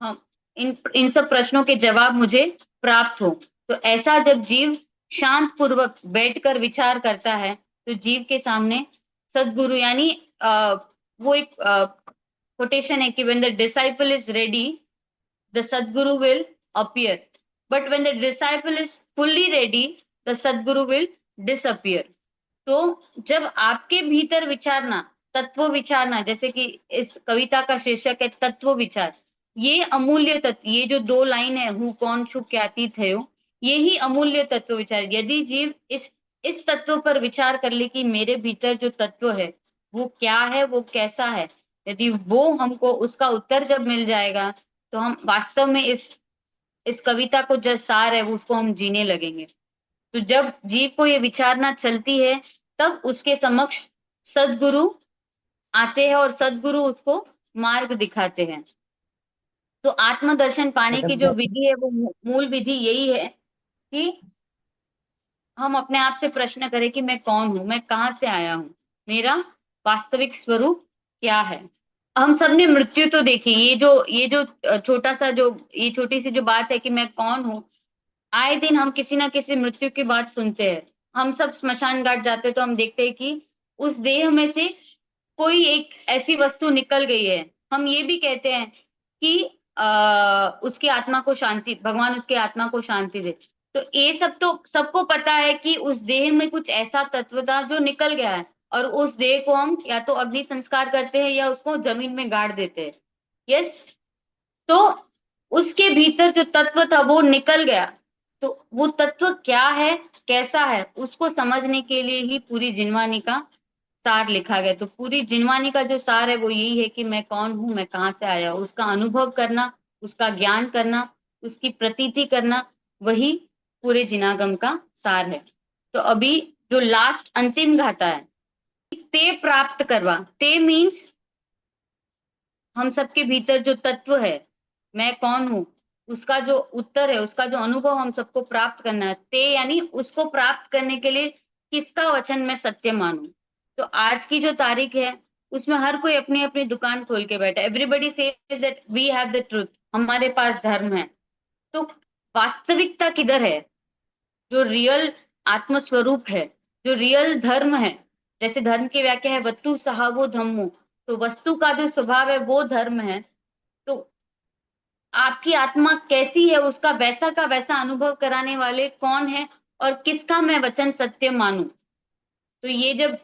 हाँ, इन सब प्रश्नों के जवाब मुझे प्राप्त हो। तो ऐसा जब जीव शांत पूर्वक बैठकर विचार करता है, तो जीव के सामने सदगुरु यानी वो एक कोटेशन है कि when the disciple is ready, the Sadguru will appear. But when the disciple is fully ready, the Sadguru will disappear. तो जब आपके भीतर विचारना, तत्व विचारना, जैसे कि इस कविता का शीर्षक है तत्व विचार, ये अमूल्य तत्व, ये जो 2 लाइन है, हूँ कौन छु ख्याति थयो, ये ही अमूल्य तत्व विचार। यदि जीव इस तत्व पर विचार कर ले कि मेरे भीतर जो तत्व है वो क्या है, वो कैसा है, यदि वो हमको उसका उत्तर जब मिल जाएगा, तो हम वास्तव में इस कविता को जो सार है वो उसको हम जीने लगेंगे। तो जब जीव को ये विचारना चलती है, तब उसके समक्ष सदगुरु आते हैं और सदगुरु उसको मार्ग दिखाते हैं। तो आत्मदर्शन पाने की जो विधि है वो मूल विधि यही है कि हम अपने आप से प्रश्न करें कि मैं कौन हूं, मैं कहाँ से आया हूँ, मेरा वास्तविक स्वरूप क्या है। हम सब ने मृत्यु तो देखी, ये जो छोटा सा जो ये छोटी सी जो बात है कि मैं कौन हूँ, आए दिन हम किसी ना किसी मृत्यु की बात सुनते हैं। हम सब स्मशान घाट जाते हैं तो हम देखते हैं कि उस देह में से कोई एक ऐसी वस्तु निकल गई है। हम ये भी कहते हैं कि उसकी आत्मा को शांति, भगवान उसकी आत्मा को शांति दे। तो ये सब तो सबको पता है कि उस देह में कुछ ऐसा तत्व था जो निकल गया है, और उस देह को हम या तो अग्नि संस्कार करते हैं या उसको जमीन में गाड़ देते हैं। यस। तो उसके भीतर जो तत्व था वो निकल गया। तो वो तत्व क्या है, कैसा है, उसको समझने के लिए ही पूरी जिनवानी का सार लिखा गया। तो पूरी जिनवानी का जो सार है वो यही है कि मैं कौन हूं, मैं कहाँ से आया हूं, उसका अनुभव करना, उसका ज्ञान करना, उसकी प्रतीति करना, वही पूरे जिनागम का सार है। तो अभी जो लास्ट अंतिम गाथा है, ते प्राप्त करवा, ते मीन्स हम सबके भीतर जो तत्व है, मैं कौन हूं, उसका जो उत्तर है, उसका जो अनुभव हम सबको प्राप्त करना है। ते यानी उसको प्राप्त करने के लिए किसका वचन मैं सत्य मानूं। तो आज की जो तारीख है उसमें हर कोई अपनी अपनी दुकान खोल के बैठा, everybody says that we have the truth, हमारे पास धर्म है। तो वास्तविकता किधर है? जो रियल आत्मस्वरूप है, जो रियल धर्म है, जैसे धर्म की व्याख्या है वस्तु सहावो धम्मो, तो वस्तु का जो स्वभाव है वो धर्म है। तो आपकी आत्मा कैसी है, उसका वैसा का वैसा अनुभव कराने वाले कौन है, और किसका मैं वचन सत्य मानूं। तो ये जब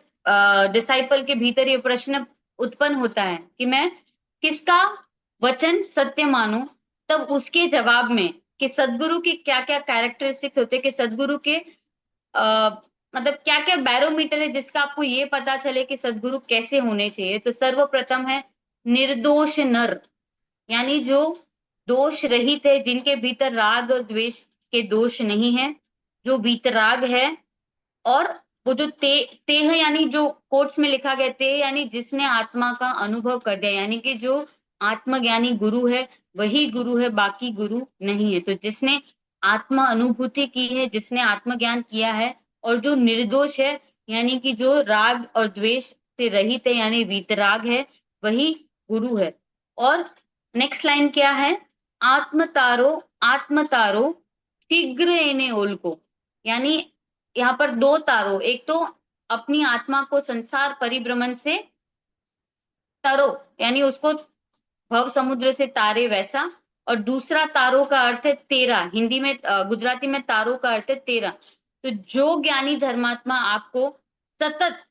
डिसाइपल के भीतर ये प्रश्न उत्पन्न होता है कि मैं किसका वचन सत्य मानूं, तब उसके जवाब में कि सदगुरु की क्या क्या कैरेक्टरिस्टिक्स होते हैं, कि सदगुरु के मतलब क्या क्या बैरोमीटर है जिसका आपको ये पता चले कि सदगुरु कैसे होने चाहिए। तो सर्वप्रथम है निर्दोष नर, यानी जो दोष रहित है, जिनके भीतर राग और द्वेष के दोष नहीं है, जो वीतराग है। और वो जो ते है, यानी जो कोट्स में लिखा गया ते, यानी जिसने आत्मा का अनुभव कर दिया, यानी कि जो आत्मज्ञानी गुरु है वही गुरु है, बाकी गुरु नहीं है। तो जिसने आत्मा अनुभूति की है, जिसने आत्मज्ञान किया है, और जो निर्दोष है, यानी कि जो राग और द्वेष से रहित है, यानी वीतराग है, वही गुरु है। और नेक्स्ट लाइन क्या है? आत्मतारो आत्मतारो शीघ्र एने ओल को, यानी यहाँ पर दो तारो, एक तो अपनी आत्मा को संसार परिभ्रमण से तरो, यानी उसको भव समुद्र से तारे वैसा, और दूसरा तारो का अर्थ है तेरा, हिंदी में गुजराती में तारो का अर्थ है तेरा। तो जो ज्ञानी धर्मात्मा आपको सतत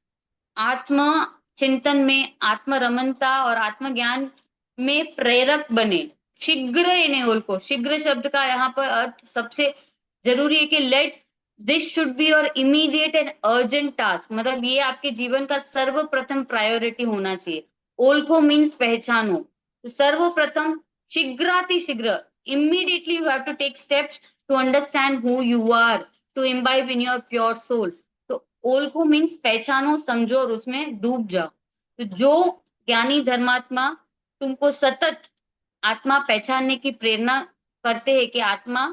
आत्म चिंतन में, आत्म रमनता और आत्मज्ञान में प्रेरक बने, शीघ्र इन्हें ओल को, शीघ्र शब्द का यहाँ पर अर्थ सबसे जरूरी है कि let this should be your immediate and urgent task, मतलब ये आपके जीवन का सर्वप्रथम प्रायोरिटी होना चाहिए। ओल्को मीन्स पहचानो। तो सर्वप्रथम शीघ्राति शीघ्र, immediately you have to take steps to understand who you are, to imbibe in your pure soul. तो ओल्को मीन्स पहचानो, समझो और उसमें डूब जाओ। तो जो ज्ञानी धर्मात्मा तुमको सतत आत्मा पहचानने की प्रेरणा करते हैं कि आत्मा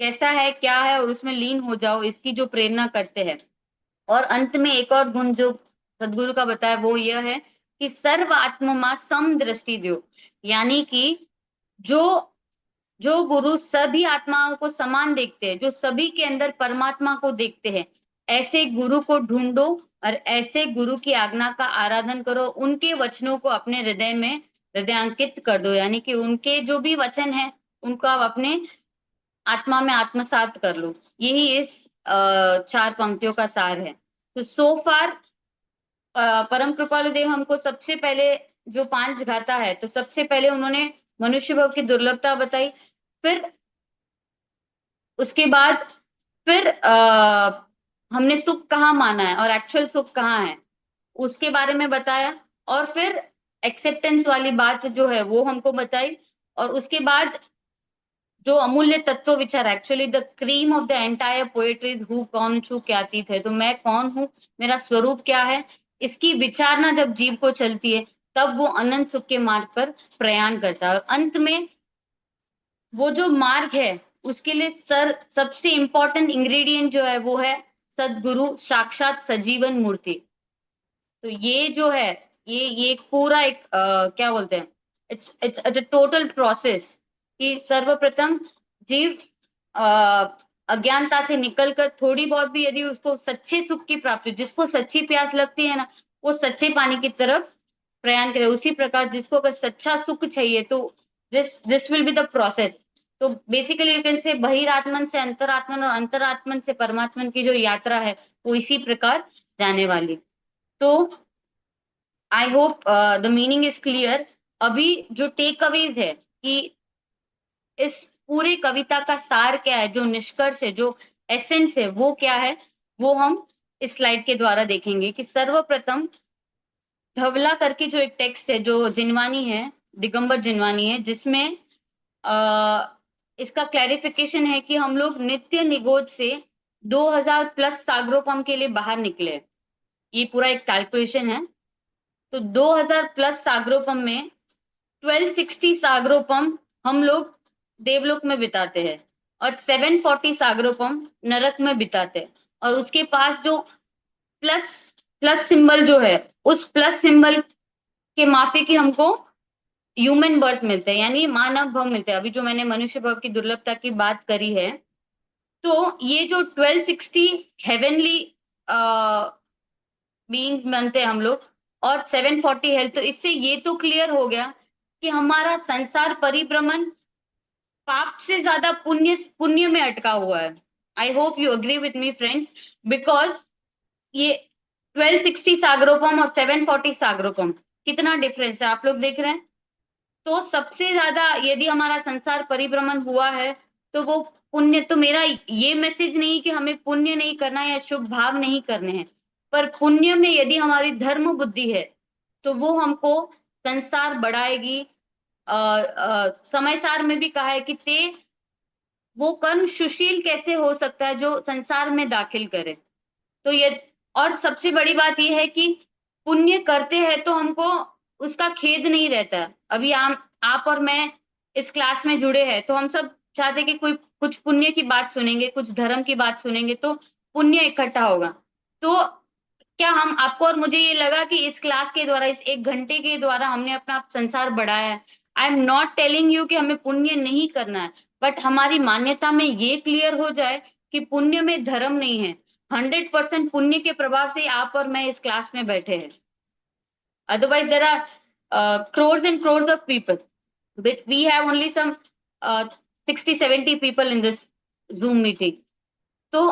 कैसा है, क्या है, और उसमें लीन हो जाओ, इसकी जो प्रेरणा करते हैं। और अंत में एक और गुण जो सदगुरु का बताया वो यह है कि सर्व आत्मा सम दृष्टि दो, यानी कि जो जो गुरु सभी आत्माओं को समान देखते हैं, जो सभी के अंदर परमात्मा को देखते हैं, ऐसे गुरु को ढूंढो और ऐसे गुरु की आज्ञा का आराधन करो, उनके वचनों को अपने हृदय में हृदयांकित कर दो, यानी कि उनके जो भी वचन है उनको आप अपने आत्मा में आत्मसात कर लो। यही इस चार पंक्तियों का सार है। तो सो फार परम कृपालु देव हमको सबसे पहले जो 5 गाथा है, तो सबसे पहले उन्होंने मनुष्य भव की दुर्लभता बताई, फिर उसके बाद फिर हमने सुख कहाँ माना है और एक्चुअल सुख कहाँ है उसके बारे में बताया, और फिर एक्सेप्टेंस वाली बात जो है वो हमको बताई, और उसके बाद जो अमूल्य तत्व विचार, actually the cream of the entire poetry is who, कौन छू क्या अतीत है। तो मैं कौन हूँ, मेरा स्वरूप क्या है, इसकी विचारना जब जीव को चलती है तब वो अनंत सुख के मार्ग पर प्रयाण करता है। और अंत में वो जो मार्ग है उसके लिए सबसे इंपॉर्टेंट इंग्रेडिएंट जो है वो है सदगुरु, साक्षात सजीवन मूर्ति। तो ये जो है, ये एक पूरा एक क्या बोलते हैं, it's it's a total process कि सर्वप्रथम जीव अज्ञानता से निकलकर थोड़ी बहुत भी यदि उसको सच्चे सुख की प्राप्ति, जिसको सच्ची प्यास लगती है ना, वो सच्चे पानी की तरफ प्रयाण करे। उसी प्रकार जिसको अगर सच्चा सुख चाहिए तो this will be the process. तो बेसिकली यू कैन से बहिरात्मन से अंतरात्मन और अंतरात्मन से परमात्मन की जो यात्रा है वो इसी प्रकार जाने वाली। तो I hope the meaning is clear. अभी जो टेक अवेज है कि इस पूरे कविता का सार क्या है, जो निष्कर्ष है, जो एसेंस है वो क्या है, वो हम इस स्लाइड के द्वारा देखेंगे। कि सर्वप्रथम धवला करके जो एक टेक्स्ट है, जो जिनवानी है, दिगंबर जिनवानी है, जिसमें इसका क्लैरिफिकेशन है कि हम लोग नित्य निगोद से 2000 प्लस सागरोपम के लिए बाहर निकले। ये पूरा एक कैलकुलेशन है। तो 2000 प्लस सागरोपम में 1260 सागरोपम हम लोग देवलोक में बिताते हैं और 740 सागरोपम नरक में बिताते हैं। और उसके पास जो प्लस प्लस सिंबल जो है, उस प्लस सिंबल के माफी की हमको ह्यूमन बर्थ मिलते हैं, यानी मानव भव मिलते हैं। अभी जो मैंने मनुष्य भव की दुर्लभता की बात करी है, तो ये जो 1260 हेवनली बीइंग्स बनते हैं हम लोग, और 740 हेल्थ, तो इससे ये तो क्लियर हो गया कि हमारा संसार परिभ्रमण पाप से ज्यादा पुण्य पुण्य में अटका हुआ है। I hope you agree with me friends, because ये 1260 सागरोपम और 740 सागरोपम, कितना डिफरेंस है आप लोग देख रहे हैं। तो सबसे ज्यादा यदि हमारा संसार परिभ्रमण हुआ है तो वो पुण्य। तो मेरा ये मैसेज नहीं कि हमें पुण्य नहीं करना या शुभ भाव नहीं करने हैं, पर पुण्य में यदि हमारी धर्म बुद्धि है तो वो हमको संसार बढ़ाएगी। समय सार में भी कहा है कि ते वो कर्म सुशील कैसे हो सकता है जो संसार में दाखिल करे। तो ये, और सबसे बड़ी बात यह है कि पुण्य करते हैं तो हमको उसका खेद नहीं रहता। अभी आप और मैं इस क्लास में जुड़े हैं तो हम सब चाहते हैं कि कोई कुछ पुण्य की बात सुनेंगे, कुछ धर्म की बात सुनेंगे तो पुण्य इकट्ठा होगा। तो क्या हम, आपको और मुझे ये लगा कि इस क्लास के द्वारा, इस 1 घंटे के द्वारा हमने अपना संसार बढ़ाया है? I am not telling you कि हमें पुण्य नहीं करना है, बट हमारी मान्यता में ये क्लियर हो जाए कि पुण्य में धर्म नहीं है। 100% पुण्य के प्रभाव से आप और मैं इस क्लास में बैठे हैं। Otherwise there are crores and crores of people, but we have only some 60-70 people in this Zoom meeting. तो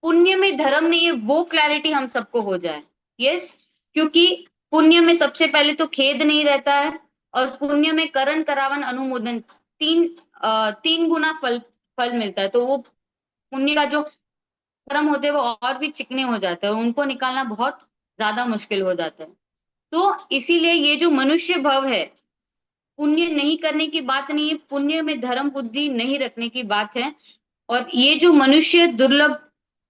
पुण्य में धर्म नहीं है, वो क्लैरिटी हम सबको हो जाए। यस, क्योंकि पुण्य में सबसे पहले तो खेद नहीं रहता है, और पुण्य में करण करावन अनुमोदन, तीन गुना फल फल मिलता है। तो वो पुण्य का जो कर्म होते हैं वो और भी चिकने हो जाते हैं, उनको निकालना बहुत ज्यादा मुश्किल हो जाता है। तो इसीलिए ये जो मनुष्य भव है, पुण्य नहीं करने की बात नहीं है, पुण्य में धर्म बुद्धि नहीं रखने की बात है। और ये जो मनुष्य दुर्लभ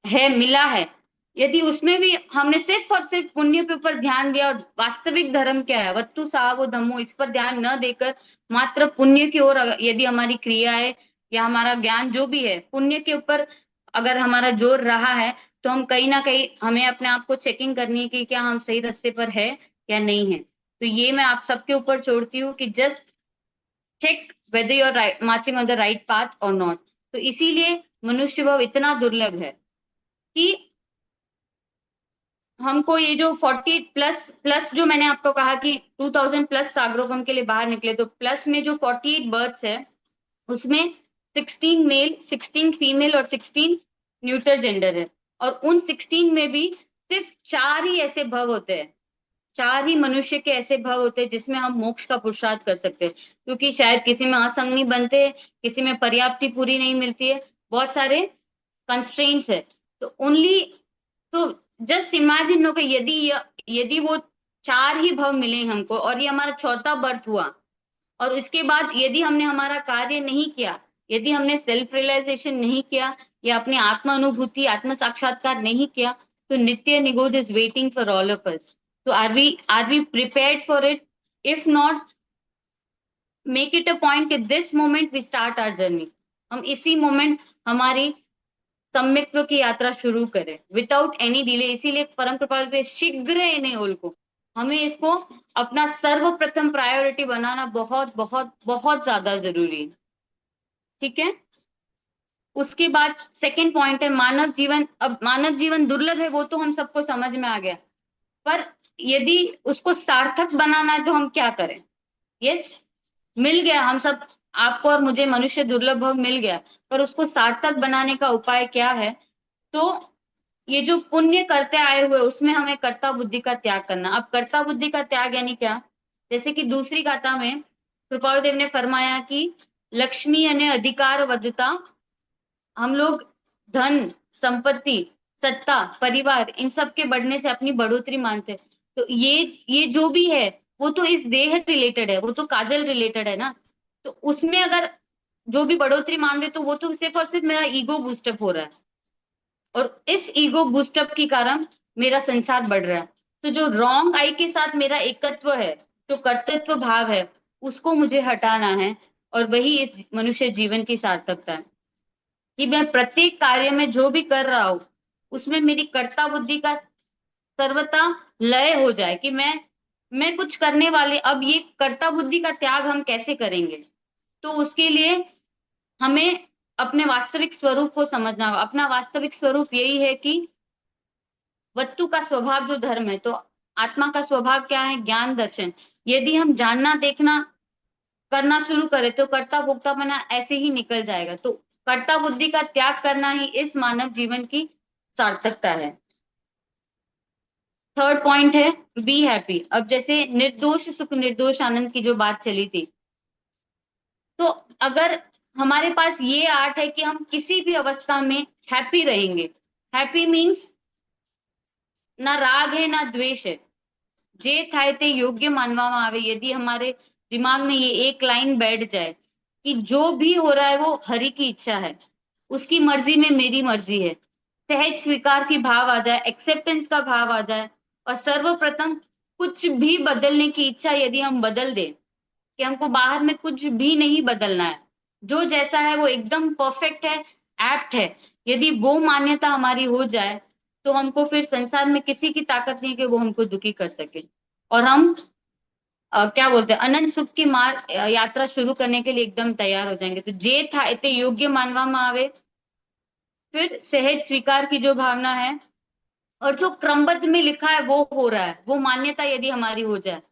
है, मिला है, यदि उसमें भी हमने सिर्फ और सिर्फ पुण्य के ऊपर ध्यान दिया, और वास्तविक धर्म क्या है, वत्तु सावो धम्मो, इस पर ध्यान न देकर मात्र पुण्य की ओर यदि हमारी क्रिया है या हमारा ज्ञान जो भी है पुण्य के ऊपर अगर हमारा जोर रहा है, तो हम कहीं ना कहीं हमें अपने आप को चेकिंग करनी है कि क्या हम सही रास्ते पर है या नहीं है। तो ये मैं आप सबके ऊपर छोड़ती हूँ कि just check whether you are marching on the right path और नॉट। तो इसीलिए मनुष्य भाव इतना दुर्लभ है कि हमको ये जो 40 प्लस प्लस जो मैंने आपको कहा कि 2000 प्लस सागरोपम के लिए बाहर निकले, तो प्लस में जो 48 बर्थ्स है उसमें 16 मेल, 16 फीमेल और 16 न्यूटर जेंडर है। और उन 16 में भी सिर्फ 4 ही ऐसे भव होते हैं, 4 ही मनुष्य के ऐसे भव होते हैं जिसमें हम मोक्ष का पुरुषार्थ कर सकते हैं। क्योंकि शायद किसी में असंग नहीं बनते, किसी में पर्याप्ति पूरी नहीं मिलती है, बहुत सारे कंस्ट्रेंट्स है। तो ओनली, तो जस्ट इमेजिन हो कि यदि वो 4 ही भव मिले हमको और ये हमारा चौथा बर्थ हुआ, और उसके बाद यदि हमने हमारा कार्य नहीं किया, यदि हमने सेल्फ रियलाइजेशन नहीं किया या अपनी आत्म अनुभूति, आत्म साक्षात्कार नहीं किया, तो nitya nigod is waiting for all of us. तो are we prepared for it? If not, make it a point कि this moment we start our journey, हम इसी मोमेंट हमारी सम्यक्त्व की यात्रा शुरू करें विदाउट एनी डिले। इसीलिए परम कृपाल पे शीघ्र इन्हें ओल को, हमें इसको अपना सर्वप्रथम प्रायोरिटी बनाना बहुत बहुत बहुत ज्यादा जरूरी है। ठीक है, उसके बाद सेकंड पॉइंट है मानव जीवन। अब मानव जीवन दुर्लभ है वो तो हम सबको समझ में आ गया, पर यदि उसको सार्थक बनाना है तो हम क्या करें। यस, मिल गया हम सब, आपको और मुझे मनुष्य दुर्लभ भव मिल गया, पर उसको सार्थक बनाने का उपाय क्या है। तो ये जो पुण्य करते आए हुए उसमें हमें कर्ता बुद्धि का त्याग करना। अब कर्ता बुद्धि का त्याग यानी क्या, जैसे कि दूसरी गाथा में कृपाल देव ने फरमाया कि लक्ष्मी यानी अधिकार वधता, हम लोग धन संपत्ति सत्ता परिवार इन सब के बढ़ने से अपनी बढ़ोतरी मानते हैं। तो ये जो भी है वो तो इस देह रिलेटेड है, वो तो काजल रिलेटेड है ना। तो उसमें अगर जो भी बढ़ोतरी मान रहे तो वो तो सिर्फ और सिर्फ मेरा ईगो बूस्टअप हो रहा है, और इस ईगो बूस्टअप के कारण मेरा संसार बढ़ रहा है। तो जो रॉन्ग आई के साथ मेरा एकत्व है, जो कर्तृत्व भाव है, उसको मुझे हटाना है। और वही इस मनुष्य जीवन की सार्थकता है कि मैं प्रत्येक कार्य में जो भी कर रहा हूं उसमें मेरी कर्ता बुद्धि का सर्वथा लय हो जाए कि मैं कुछ करने वाले। अब ये कर्ता बुद्धि का त्याग हम कैसे करेंगे, तो उसके लिए हमें अपने वास्तविक स्वरूप को समझना होगा। अपना वास्तविक स्वरूप यही है कि वस्तु का स्वभाव जो धर्म है, तो आत्मा का स्वभाव क्या है, ज्ञान दर्शन। यदि हम जानना देखना करना शुरू करें तो कर्ता भोक्तापना ऐसे ही निकल जाएगा। तो कर्ता बुद्धि का त्याग करना ही इस मानव जीवन की सार्थकता है। थर्ड पॉइंट है बी हैप्पी। अब जैसे निर्दोष सुख निर्दोष आनंद की जो बात चली थी, तो अगर हमारे पास ये आर्ट है कि हम किसी भी अवस्था में हैप्पी रहेंगे। हैप्पी मीन्स ना राग है ना द्वेष है, जे थाय ते योग्य मानवामा आवे। यदि हमारे दिमाग में ये एक लाइन बैठ जाए कि जो भी हो रहा है वो हरि की इच्छा है, उसकी मर्जी में मेरी मर्जी है, सहज स्वीकार की भाव आ जाए, एक्सेप्टेंस का भाव आ जाए, और सर्वप्रथम कुछ भी बदलने की इच्छा यदि हम बदल दें कि हमको बाहर में कुछ भी नहीं बदलना है, जो जैसा है वो एकदम परफेक्ट है, एप्ट है, यदि वो मान्यता हमारी हो जाए तो हमको फिर संसार में किसी की ताकत नहीं कि वो हमको दुखी कर सके। और हम क्या बोलते हैं अनंत सुख की मार्ग यात्रा शुरू करने के लिए एकदम तैयार हो जाएंगे। तो जे था इतने योग्य मानवा में आवे, फिर सहज स्वीकार की जो भावना है, और जो क्रमबद्ध में लिखा है वो हो रहा है, वो मान्यता यदि हमारी हो जाए,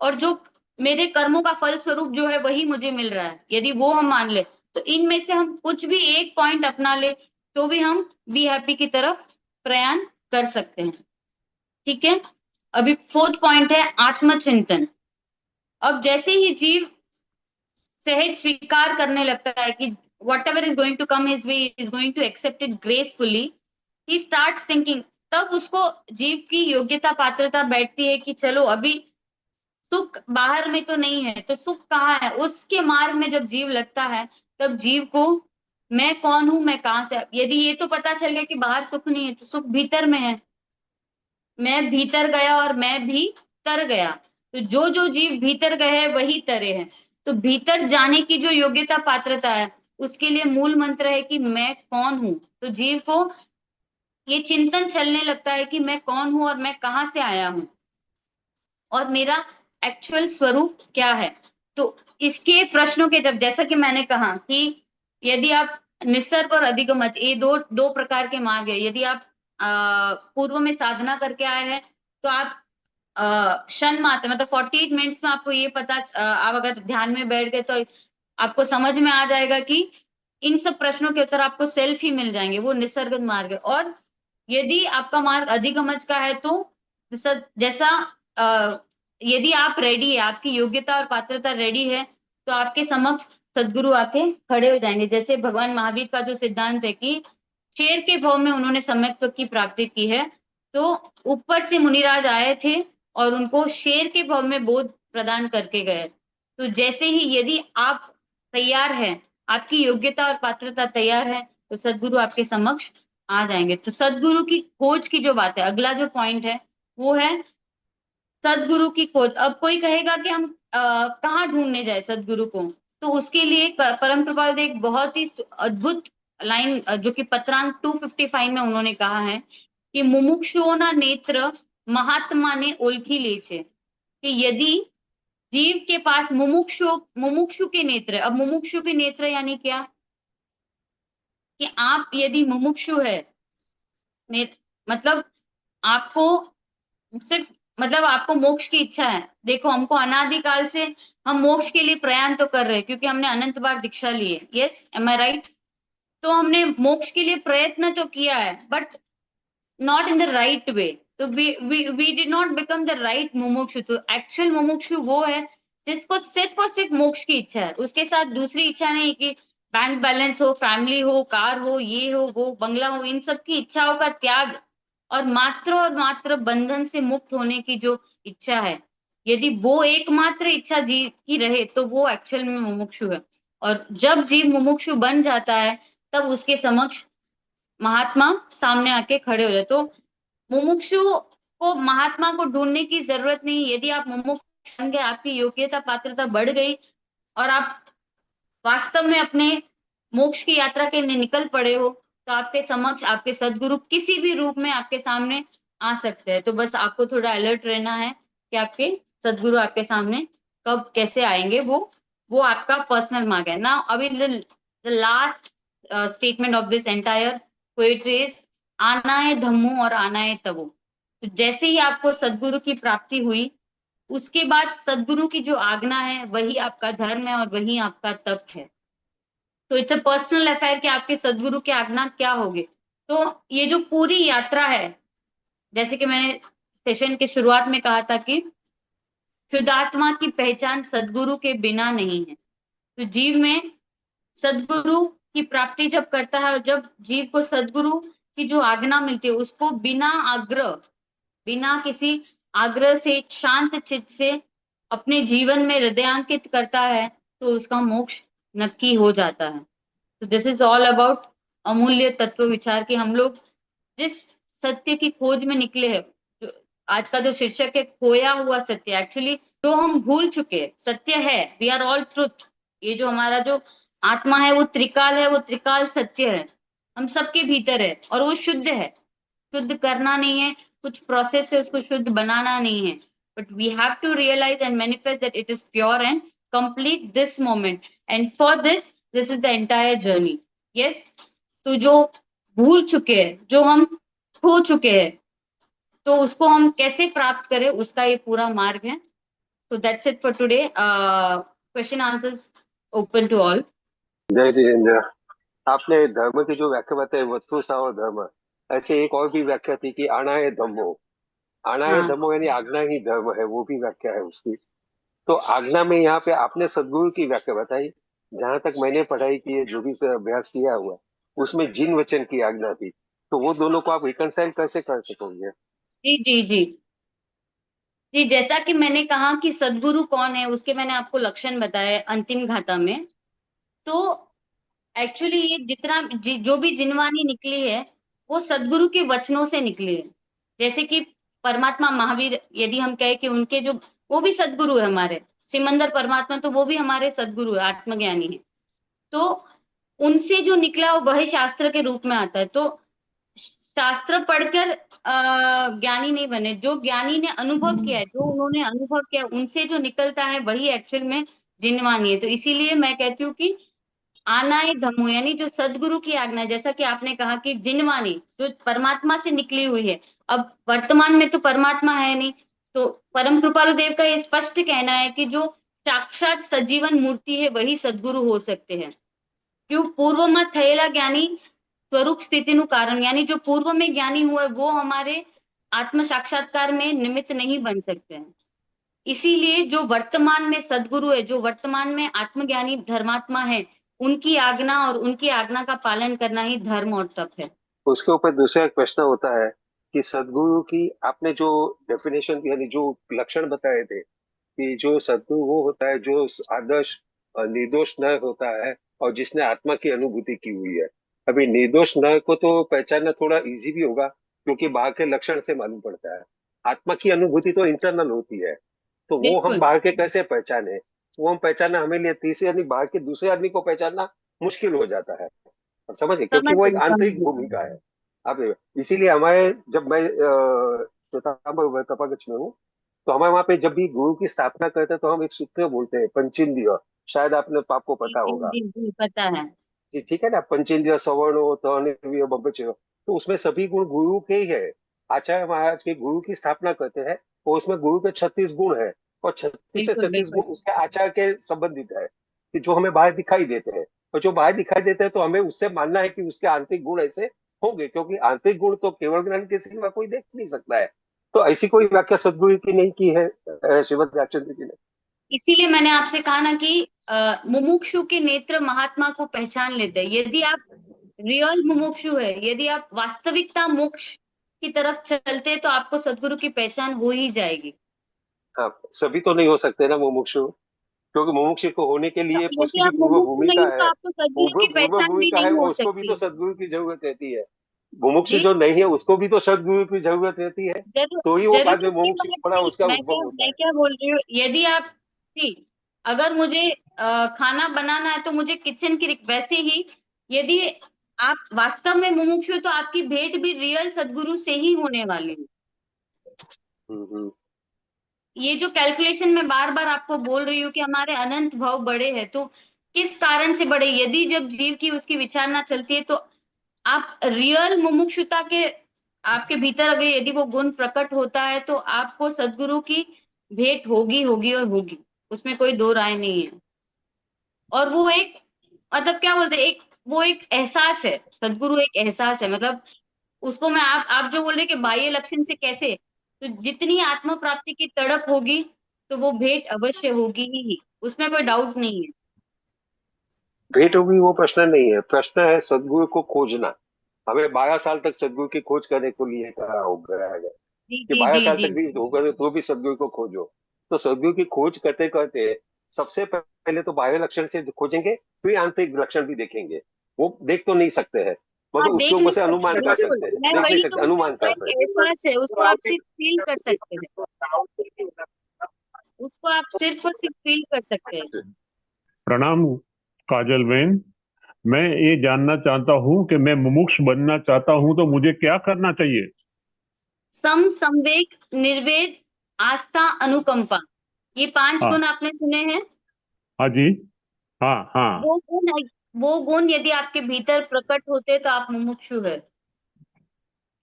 और जो मेरे कर्मों का फल स्वरूप जो है वही मुझे मिल रहा है, यदि वो हम मान ले, तो इनमें से हम कुछ भी एक पॉइंट अपना ले तो भी हम बी हैप्पी की तरफ प्रयाण कर सकते हैं। ठीक है, अभी फोर्थ पॉइंट है आत्मचिंतन। अब जैसे ही जीव सहज स्वीकार करने लगता है कि whatever is going to come his way is going to accept it gracefully, he start thinking, तब उसको जीव की योग्यता पात्रता बैठती है कि चलो अभी सुख बाहर में तो नहीं है, तो सुख कहाँ है। उसके मार्ग में जब जीव लगता है तब जीव को मैं कौन हूं, मैं कहां से, यदि ये तो पता चल गया कि बाहर सुख नहीं है तो सुख भीतर में है, मैं भीतर गया और मैं भी तर गया। तो जो जो जीव भीतर गए हैं वही तरे हैं। तो भीतर जाने की जो योग्यता पात्रता है उसके लिए मूल मंत्र है कि मैं कौन हूं। तो जीव को ये चिंतन चलने लगता है कि मैं कौन हूं और मैं कहाँ से आया हूं और मेरा एक्चुअल स्वरूप क्या है। तो इसके प्रश्नों के जब, जैसा कि मैंने कहा कि यदि आप निसर्ग और अधिगमच, ये दो दो प्रकार के मार्ग है। यदि आप पूर्व में साधना करके आए हैं तो आप क्षण मात्र मतलब 48 मिनट्स में आपको ये पता, आप अगर ध्यान में बैठ गए तो आपको समझ में आ जाएगा कि इन सब प्रश्नों के उत्तर आपको सेल्फ ही मिल जाएंगे, वो निसर्ग मार्ग है। और यदि आपका मार्ग अधिगमच का है तो जैसा यदि आप रेडी है, आपकी योग्यता और पात्रता रेडी है, तो आपके समक्ष सदगुरु आके खड़े हो जाएंगे। जैसे भगवान महावीर का जो सिद्धांत है कि शेर के भाव में उन्होंने सम्यक्त्व की प्राप्ति की है, तो ऊपर से मुनिराज आए थे और उनको शेर के भाव में बोध प्रदान करके गए। तो जैसे ही यदि आप तैयार हैं, आपकी योग्यता और पात्रता तैयार है, तो सदगुरु आपके समक्ष आ जाएंगे। तो सदगुरु की खोज की जो बात है, अगला जो पॉइंट है वो है सदगुरु की खोज। अब कोई कहेगा कि हम कहाँ ढूंढने जाए सदगुरु को? तो उसके लिए परम कृपाल एक बहुत ही अद्भुत लाइन जो कि पत्रांक 255 में उन्होंने कहा है कि मुमुक्षुओना नेत्र महात्मा ने ओळखी ले छे, कि यदि जीव के पास मुमुक्षु के नेत्र, अब मुमुक्षु के नेत्र यानी क्या, कि आप यदि मुमुक्षु है, मतलब आपको सिर्फ, मतलब आपको मोक्ष की इच्छा है। देखो हमको अनादिकाल से हम मोक्ष के लिए प्रयाण तो कर रहे हैं क्योंकि हमने अनंत बार दीक्षा ली है। Yes, am I right? तो हमने मोक्ष के लिए प्रयत्न तो किया है, but not in the right way. तो we did not become the right mumukshu. तो एक्चुअल मुमुक्षु वो है जिसको सिर्फ और सिर्फ मोक्ष की इच्छा है, उसके साथ दूसरी इच्छा नहीं कि बैंक बैलेंस हो, फैमिली हो, कार हो, ये हो, वो बंगला हो, इन सब की इच्छाओं का त्याग और मात्र बंधन से मुक्त होने की जो इच्छा है, यदि वो एकमात्र इच्छा जीव की रहे तो वो एक्चुअल में मुमुक्षु है। और जब जीव मुमुक्षु बन जाता है तब उसके समक्ष महात्मा सामने आके खड़े हो जाए। तो मुमुक्षु को महात्मा को ढूंढने की जरूरत नहीं। यदि आप मुमुक्षु बन गए, आपकी योग्यता पात्रता बढ़ गई और आप वास्तव में अपने मोक्ष की यात्रा के लिए निकल पड़े हो, तो आपके समक्ष आपके सदगुरु किसी भी रूप में आपके सामने आ सकते हैं। तो बस आपको थोड़ा अलर्ट रहना है कि आपके सदगुरु आपके सामने कब कैसे आएंगे, वो आपका पर्सनल मार्ग है ना। अभी the last statement of this entire poetry is आनाए धम्मो और आनाए तबो। तो जैसे ही आपको सदगुरु की प्राप्ति हुई, उसके बाद सदगुरु की जो आज्ञा है वही आपका धर्म है और वही आपका तप है। तो इट्स अ पर्सनल अफेयर कि आपके सदगुरु की आज्ञा क्या होगी। तो ये जो पूरी यात्रा है, जैसे कि मैंने सेशन के शुरुआत में कहा था कि शुद्धात्मा की पहचान सदगुरु के बिना नहीं है। तो जीव में सदगुरु की प्राप्ति जब करता है और जब जीव को सदगुरु की जो आज्ञा मिलती है उसको बिना आग्रह, बिना किसी आग्रह से शांत चित्त से अपने जीवन में हृदयांकित करता है तो उसका मोक्ष नक्की हो जाता है। तो दिस इज ऑल अबाउट अमूल्य तत्व विचार कि हम लोग जिस सत्य की खोज में निकले हैं, जो आज का जो शीर्षक है खोया हुआ सत्य, एक्चुअली जो हम भूल चुके हैं सत्य है, वी आर ऑल ट्रुथ। ये जो हमारा जो आत्मा है वो त्रिकाल है, वो त्रिकाल सत्य है, हम सबके भीतर है और वो शुद्ध है। शुद्ध करना नहीं है, कुछ प्रोसेस से उसको शुद्ध बनाना नहीं है, but we have to realize and manifest that it is pure and complete this moment, and for this is the entire journey. Yes, तो जो भूल चुके हैं, जो हम खो चुके हैं, तो उसको हम कैसे प्राप्त करें, उसका ये पूरा मार्ग है। तो that's it for today. Question answers open to all. जय जितेंद्र। आपने धर्म की जो व्याख्या बताई वस्तु साव धर्म, ऐसे एक और भी व्याख्या थी कि आना है धम्मो। आना है हाँ, धम्मो यानी आज्ञा ही धर्म है, वो भी व्याख्या है उसकी। तो आज्ञा में यहाँ पे आपने सदगुरु की व्याख्या बताई। जहां तक मैंने पढ़ाई की है, जो भी अभ्यास किया हुआ, उसमें जिन वचन की आज्ञा थी। तो वो दोनों को आप रिकनसाइल कैसे कर सकोगे? जी जी जी जी, जैसा कि मैंने कहा कि सदगुरु कौन है, उसके मैंने आपको लक्षण बताए अंतिम घाता में। तो एक्चुअली ये जितना जो भी जिनवानी निकली है वो सदगुरु के वचनों से निकली है। जैसे कि परमात्मा महावीर, यदि हम कहें कि उनके जो, वो भी सदगुरु है हमारे, सिमंदर परमात्मा, तो वो भी हमारे सदगुरु है, आत्मज्ञानी है। तो उनसे जो निकला वो वही शास्त्र के रूप में आता है। तो शास्त्र पढ़कर ज्ञानी नहीं बने, जो ज्ञानी ने अनुभव किया है, जो उन्होंने अनुभव किया उनसे जो निकलता है वही एक्चुअल में जिनवानी है। तो इसीलिए मैं कहती हूँ कि आनाए धम्मो यानी जो सदगुरु की आज्ञा है, जैसा कि आपने कहा कि जिनवानी जो परमात्मा से निकली हुई है। अब वर्तमान में तो परमात्मा है नहीं, तो परम कृपालु देव का ये स्पष्ट कहना है कि जो साक्षात सजीवन मूर्ति है वही सदगुरु हो सकते हैं। क्यों? पूर्व में थયેલા ज्ञानी स्वरूप स्थिति नु कारण, यानी जो पूर्व में ज्ञानी हुआ है वो हमारे आत्म साक्षात्कार में निमित्त नहीं बन सकते हैं। इसीलिए जो वर्तमान में सदगुरु है, जो वर्तमान में आत्मज्ञानी धर्मात्मा है, उनकी आज्ञा और उनकी आज्ञा का पालन करना ही धर्म और तप है। उसके ऊपर दूसरा एक प्रश्न होता है कि सदगुरु की आपने जो डेफिनेशन यानी जो लक्षण बताए थे कि जो सदगुरु वो होता है जो आदर्श निर्दोष नर होता है और जिसने आत्मा की अनुभूति की हुई है। अभी निर्दोष नर को तो पहचानना थोड़ा इजी भी होगा क्योंकि बाहर के लक्षण से मालूम पड़ता है। आत्मा की अनुभूति तो इंटरनल होती है। तो वो हम बिल्कुल बाहर के कैसे पहचाने? वो हम पहचानना हमें लिए तीसरे आदमी, बाहर के दूसरे आदमी को पहचानना मुश्किल हो जाता है। आप समझे, क्योंकि समझ वो एक गई समझ आंतरिक गई। भूमिका है। आप इसीलिए हमारे, जब मैं श्वेतांबर तपागच में हूँ, तो हमारे वहाँ पे जब भी गुरु की स्थापना करते हैं तो हम एक सूत्र बोलते हैं, पंचेंद्रिय। शायद आपको जी पता जी होगा। जी जी पता है। जी ठीक है ना, पंचेंद्रिय सवर्णो तर्णवीय बब्बचय, तो उसमें सभी गुण गुरु के ही है। आचार्य महाराज के गुरु की स्थापना करते हैं, और उसमें गुरु के 36 गुण है, और 36 से बिल्कुल 36 बिल्कुल। गुण उसके आचार्य के संबंधित है, कि जो हमें बाहर दिखाई देते हैं। और जो बाहर दिखाई देते हैं तो हमें उससे मानना है कि उसके आंतरिक गुण ऐसे होंगे, क्योंकि आंतरिक गुण तो केवल ज्ञान के सिवा कोई देख नहीं सकता है। तो ऐसी कोई व्याख्या सदगुरु की नहीं की है श्रीमद व्यासचंद्र जी ने। इसीलिए मैंने आपसे कहा ना कि मुमुक्षु के नेत्र महात्मा को पहचान लेते हैं। यदि आप रियल मुमुक्षु है, यदि आप वास्तविकता मोक्ष की तरफ चलते हैं, तो आपको सदगुरु की पहचान हो ही जाएगी। हाँ, सभी तो नहीं हो सकते ना मुमुक्षु, क्योंकि मुमुक्षु को होने के लिए यदि उसकी भी आप पूर्व मुमुक्षु नहीं भूमिका हो तो है। आपको सदगुरु पूर्व की पूर्व पहचान भी भूमिका है, नहीं हो उसको भी तो सकती। सदगुरु की जरूरत रहती है। मुमुक्षु जी जो नहीं है उसको भी तो सदगुरु की जरूरत रहती है। जरूर तो ही वो बाद में जरूरत की मुमुक्षु बात बड़ा नहीं, उसका उद्भव होता मैं है। क्या बोल रही हूँ, यदि आप ठीक, अगर मुझे खाना बनाना है तो मुझे किचन की वैसे ही यदि आप वास्तव में मुमुक्षु हो, तो आपकी भेंट भी रियल सदगुरु से ही होने वाली है। हम्म। ये जो कैलकुलेशन मैं बार बार आपको बोल रही हूँ कि हमारे अनंत भाव बड़े हैं, तो किस कारण से बड़े? यदि जब जीव की उसकी विचारना चलती है, तो आप रियल मुमुक्षुता के आपके भीतर अगर यदि वो गुण प्रकट होता है, तो आपको सदगुरु की भेंट होगी होगी और होगी, उसमें कोई दो राय नहीं है। और वो एक मतलब क्या बोलते हैं, एक वो एक एहसास है, सदगुरु एक एहसास है। मतलब उसको मैं आप जो बोल रहे हैं कि बाह्य लक्षण से कैसे, तो जितनी आत्म प्राप्ति की तड़प होगी, तो वो भेंट अवश्य होगी ही, उसमें कोई डाउट नहीं है। भेंट होगी वो प्रश्न नहीं है, प्रश्न है सदगुरु को खोजना। हमें 12 साल तक सदगुरु की खोज करने को लिए कहा हो गया है जी कि जी 12 जी साल जी। तक भी होगा तो भी सदगुरु को खोजो। तो सदगुरु की खोज करते करते सबसे पहले तो बाह्य लक्षण से खोजेंगे, फिर आंतरिक लक्षण भी देखेंगे। वो देख तो नहीं सकते हैं, हाँ मगर उसके देख ऊपर नहीं से सकते, अनुमान कर बिल्कुल, सकते हैं, मैं देख नहीं वही सकते, तो बोल रही हूँ, अनुमान वो कर एक सकते एहसास है, उसको आप सिर्फ फील कर सकते हैं, उसको आप सिर्फ और सिर्फ फील कर सकते हैं। हैं। प्रणाम काजल बहन। मैं ये जानना चाहता हूँ कि मैं मुमुक्ष बनना चाहता हूँ तो मुझे क्या करना चाहिए? सम, संवेग, निर्वेद, आस्था, अनुकंपा, ये 5 हाँ। गुण आपने सुने हैं। हाँ जी। हाँ हाँ। वो गुण वो गुण यदि आपके भीतर प्रकट होते, तो आप मुमुक्षु है।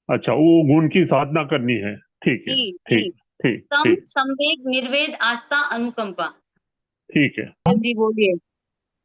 अच्छा, वो गुण की साधना करनी है। ठीक है। जी जी। ठीक ठीक सम, ठीक। संवेग, निर्वेद, आस्था, अनुकंपा। ठीक है। जी बोलिए।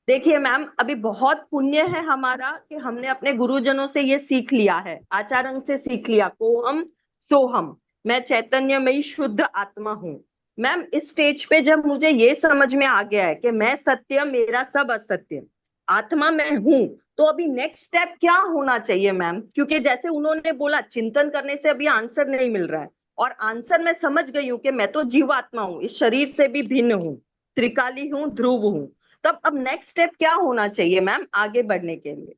देखिए मैम, अभी बहुत पुण्य है हमारा कि हमने अपने गुरुजनों से ये सीख लिया है, आचार्य से सीख लिया, कोहम सोहम, मैं चैतन्यमयी शुद्ध आत्मा हूँ। मैम इस स्टेज पे जब मुझे ये समझ में आ गया है कि मैं सत्य, मेरा सब असत्य, आत्मा मैं हूँ, तो अभी नेक्स्ट स्टेप क्या होना चाहिए मैम? क्योंकि जैसे उन्होंने बोला, चिंतन करने से अभी आंसर नहीं मिल रहा है, और आंसर मैं समझ गई हूँ कि मैं तो जीवात्मा हूँ, इस शरीर से भी भिन्न हूँ, त्रिकाली हूँ, ध्रुव हूँ। तब अब नेक्स्ट स्टेप क्या होना चाहिए मैम आगे बढ़ने के लिए?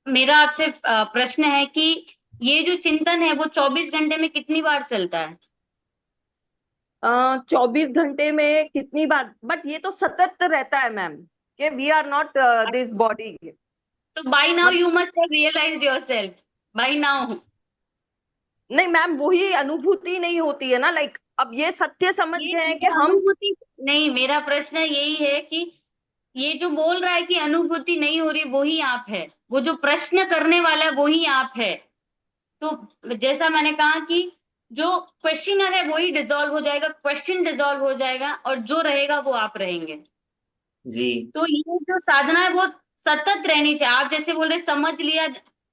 मेरा आपसे प्रश्न है कि ये जो चिंतन है वो 24 घंटे में कितनी बार चलता है? 24 घंटे में कितनी बार? बट ये तो सतत रहता है मैम कि we are not this body. तो by now you must have realised yourself, by now. नहीं मैम, वही अनुभूति नहीं होती है ना, लाइक अब ये सत्य समझ ये गए हैं कि ये हम। अनुभूति नहीं, मेरा प्रश्न यही है कि ये जो बोल रहा है कि अनुभूति नहीं हो रही, वही आप है। वो जो प्रश्न करने वाला है वही आप है। तो जैसा मैंने कहा कि जो क्वेश्चनर है वही डिसॉल्व हो जाएगा, क्वेश्चन डिसॉल्व हो जाएगा, और जो रहेगा वो आप रहेंगे। जी तो ये जो साधना है वो सतत रहनी चाहिए। आप जैसे बोल रहे समझ लिया,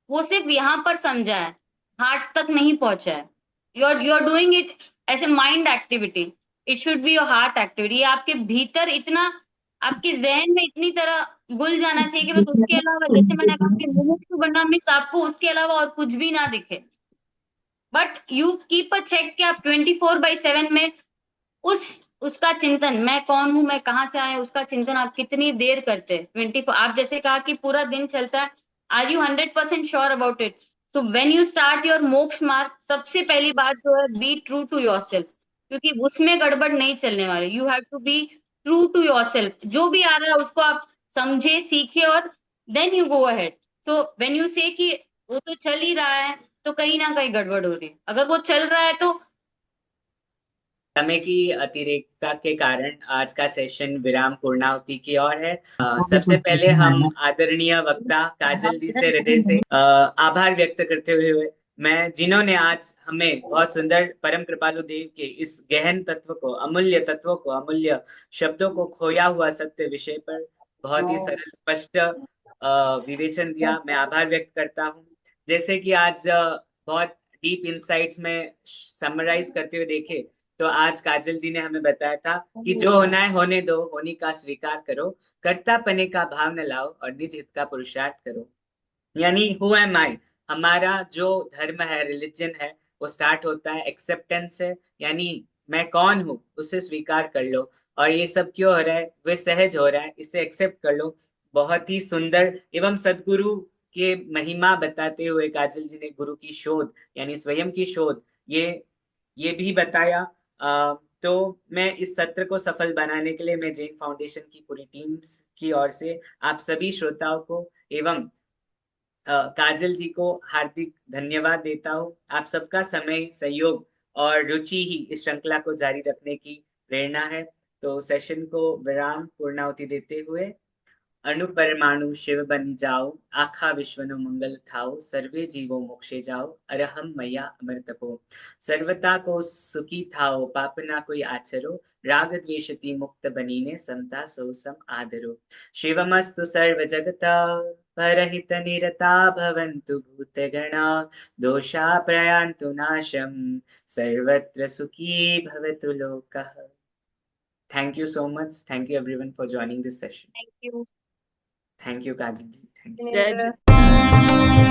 वो सिर्फ यहाँ पर समझा है, हार्ट तक नहीं पहुंचा है। You are doing it as a mind activity, it should be your heart activity. ये आपके भीतर इतना, आपके जहन में इतनी तरह घुल जाना चाहिए कि बस उसके अलावा, जैसे मैंने कहा कि मुमुक्षु बनना मीन्स आपको उसके अलावा और कुछ भी ना दिखे। But you keep a check कि आप 24/7 में उस उसका चिंतन, मैं कौन हूं, मैं कहाँ से आया, उसका चिंतन आप कितनी देर करते हैं? 24, आप जैसे कहा कि पूरा दिन चलता है, are you 100% sure about it? So when you start your moksha marg, सबसे पहली बात जो है, be true to yourself. क्योंकि उसमें गड़बड़ नहीं चलने वाले। You have to be true to yourself. जो भी आ रहा है उसको आप समझे, सीखे और then you go ahead. So when you say कि वो तो चल ही रहा है, तो कहीं ना कहीं गड़बड़ हो रही है। अगर वो चल रहा है तो समय की अतिरेकता के कारण आज का सेशन विराम पूर्णाहुति की ओर है। सबसे पहले हम आदरणीय वक्ता काजल जी से हृदय से आभार व्यक्त करते हुए, मैं जिन्होंने आज हमें बहुत सुंदर परम कृपालु देव के इस गहन तत्व को, अमूल्य तत्वों को, अमूल्य शब्दों को, खोया हुआ सत्य विषय पर बहुत ही सरल स्पष्ट विवेचन दिया, मैं आभार व्यक्त करता हूँ। जैसे कि आज बहुत डीप इंसाइट्स में समराइज करते हुए देखे, तो आज काजल जी ने हमें बताया था कि जो होना है होने दो, होने का स्वीकार करो, कर्ता पने का भाव न लाओ और निज हित का पुरुषार्थ करो। यानी हु एम आई, हमारा जो धर्म है, रिलीजन है, वो स्टार्ट होता है एक्सेप्टेंस से, यानी मैं कौन हूँ उसे स्वीकार कर लो। और ये सब क्यों हो रहा है, वे सहज हो रहा है, इसे एक्सेप्ट कर लो। बहुत ही सुंदर एवं सदगुरु के महिमा बताते हुए काजल जी ने गुरु की शोध यानी स्वयं की शोध, ये भी बताया। तो मैं इस सत्र को सफल बनाने के लिए मैं जैन फाउंडेशन की पूरी टीम की ओर से आप सभी श्रोताओं को एवं काजल जी को हार्दिक धन्यवाद देता हूँ। आप सबका समय, सहयोग और रुचि ही इस श्रृंखला को जारी रखने की प्रेरणा है। तो सेशन को विराम पूर्णाहुति देते हुए, अणु परमाणु शिव बनी जाओ, आखा विश्व नो मंगल थाओ, सर्वे जीवो मोक्षे जाओ, अरहम मैया अमर तपो, सर्वता को सुखी थाओ, पाप ना कोई आचरो, राग द्वेषति मुक्त बनीने, समता सो सम आदरो, शिवमस्तु सर्व जगता, परहित निरता भवन्तु भूतगणा, दोषा प्रयान्तु नाशम, सर्वत्र सुखी भवतु लोकः। Thank you so much. Thank you everyone for joining this session. Thank you. Thank you, Kajal ji. Thank you. जय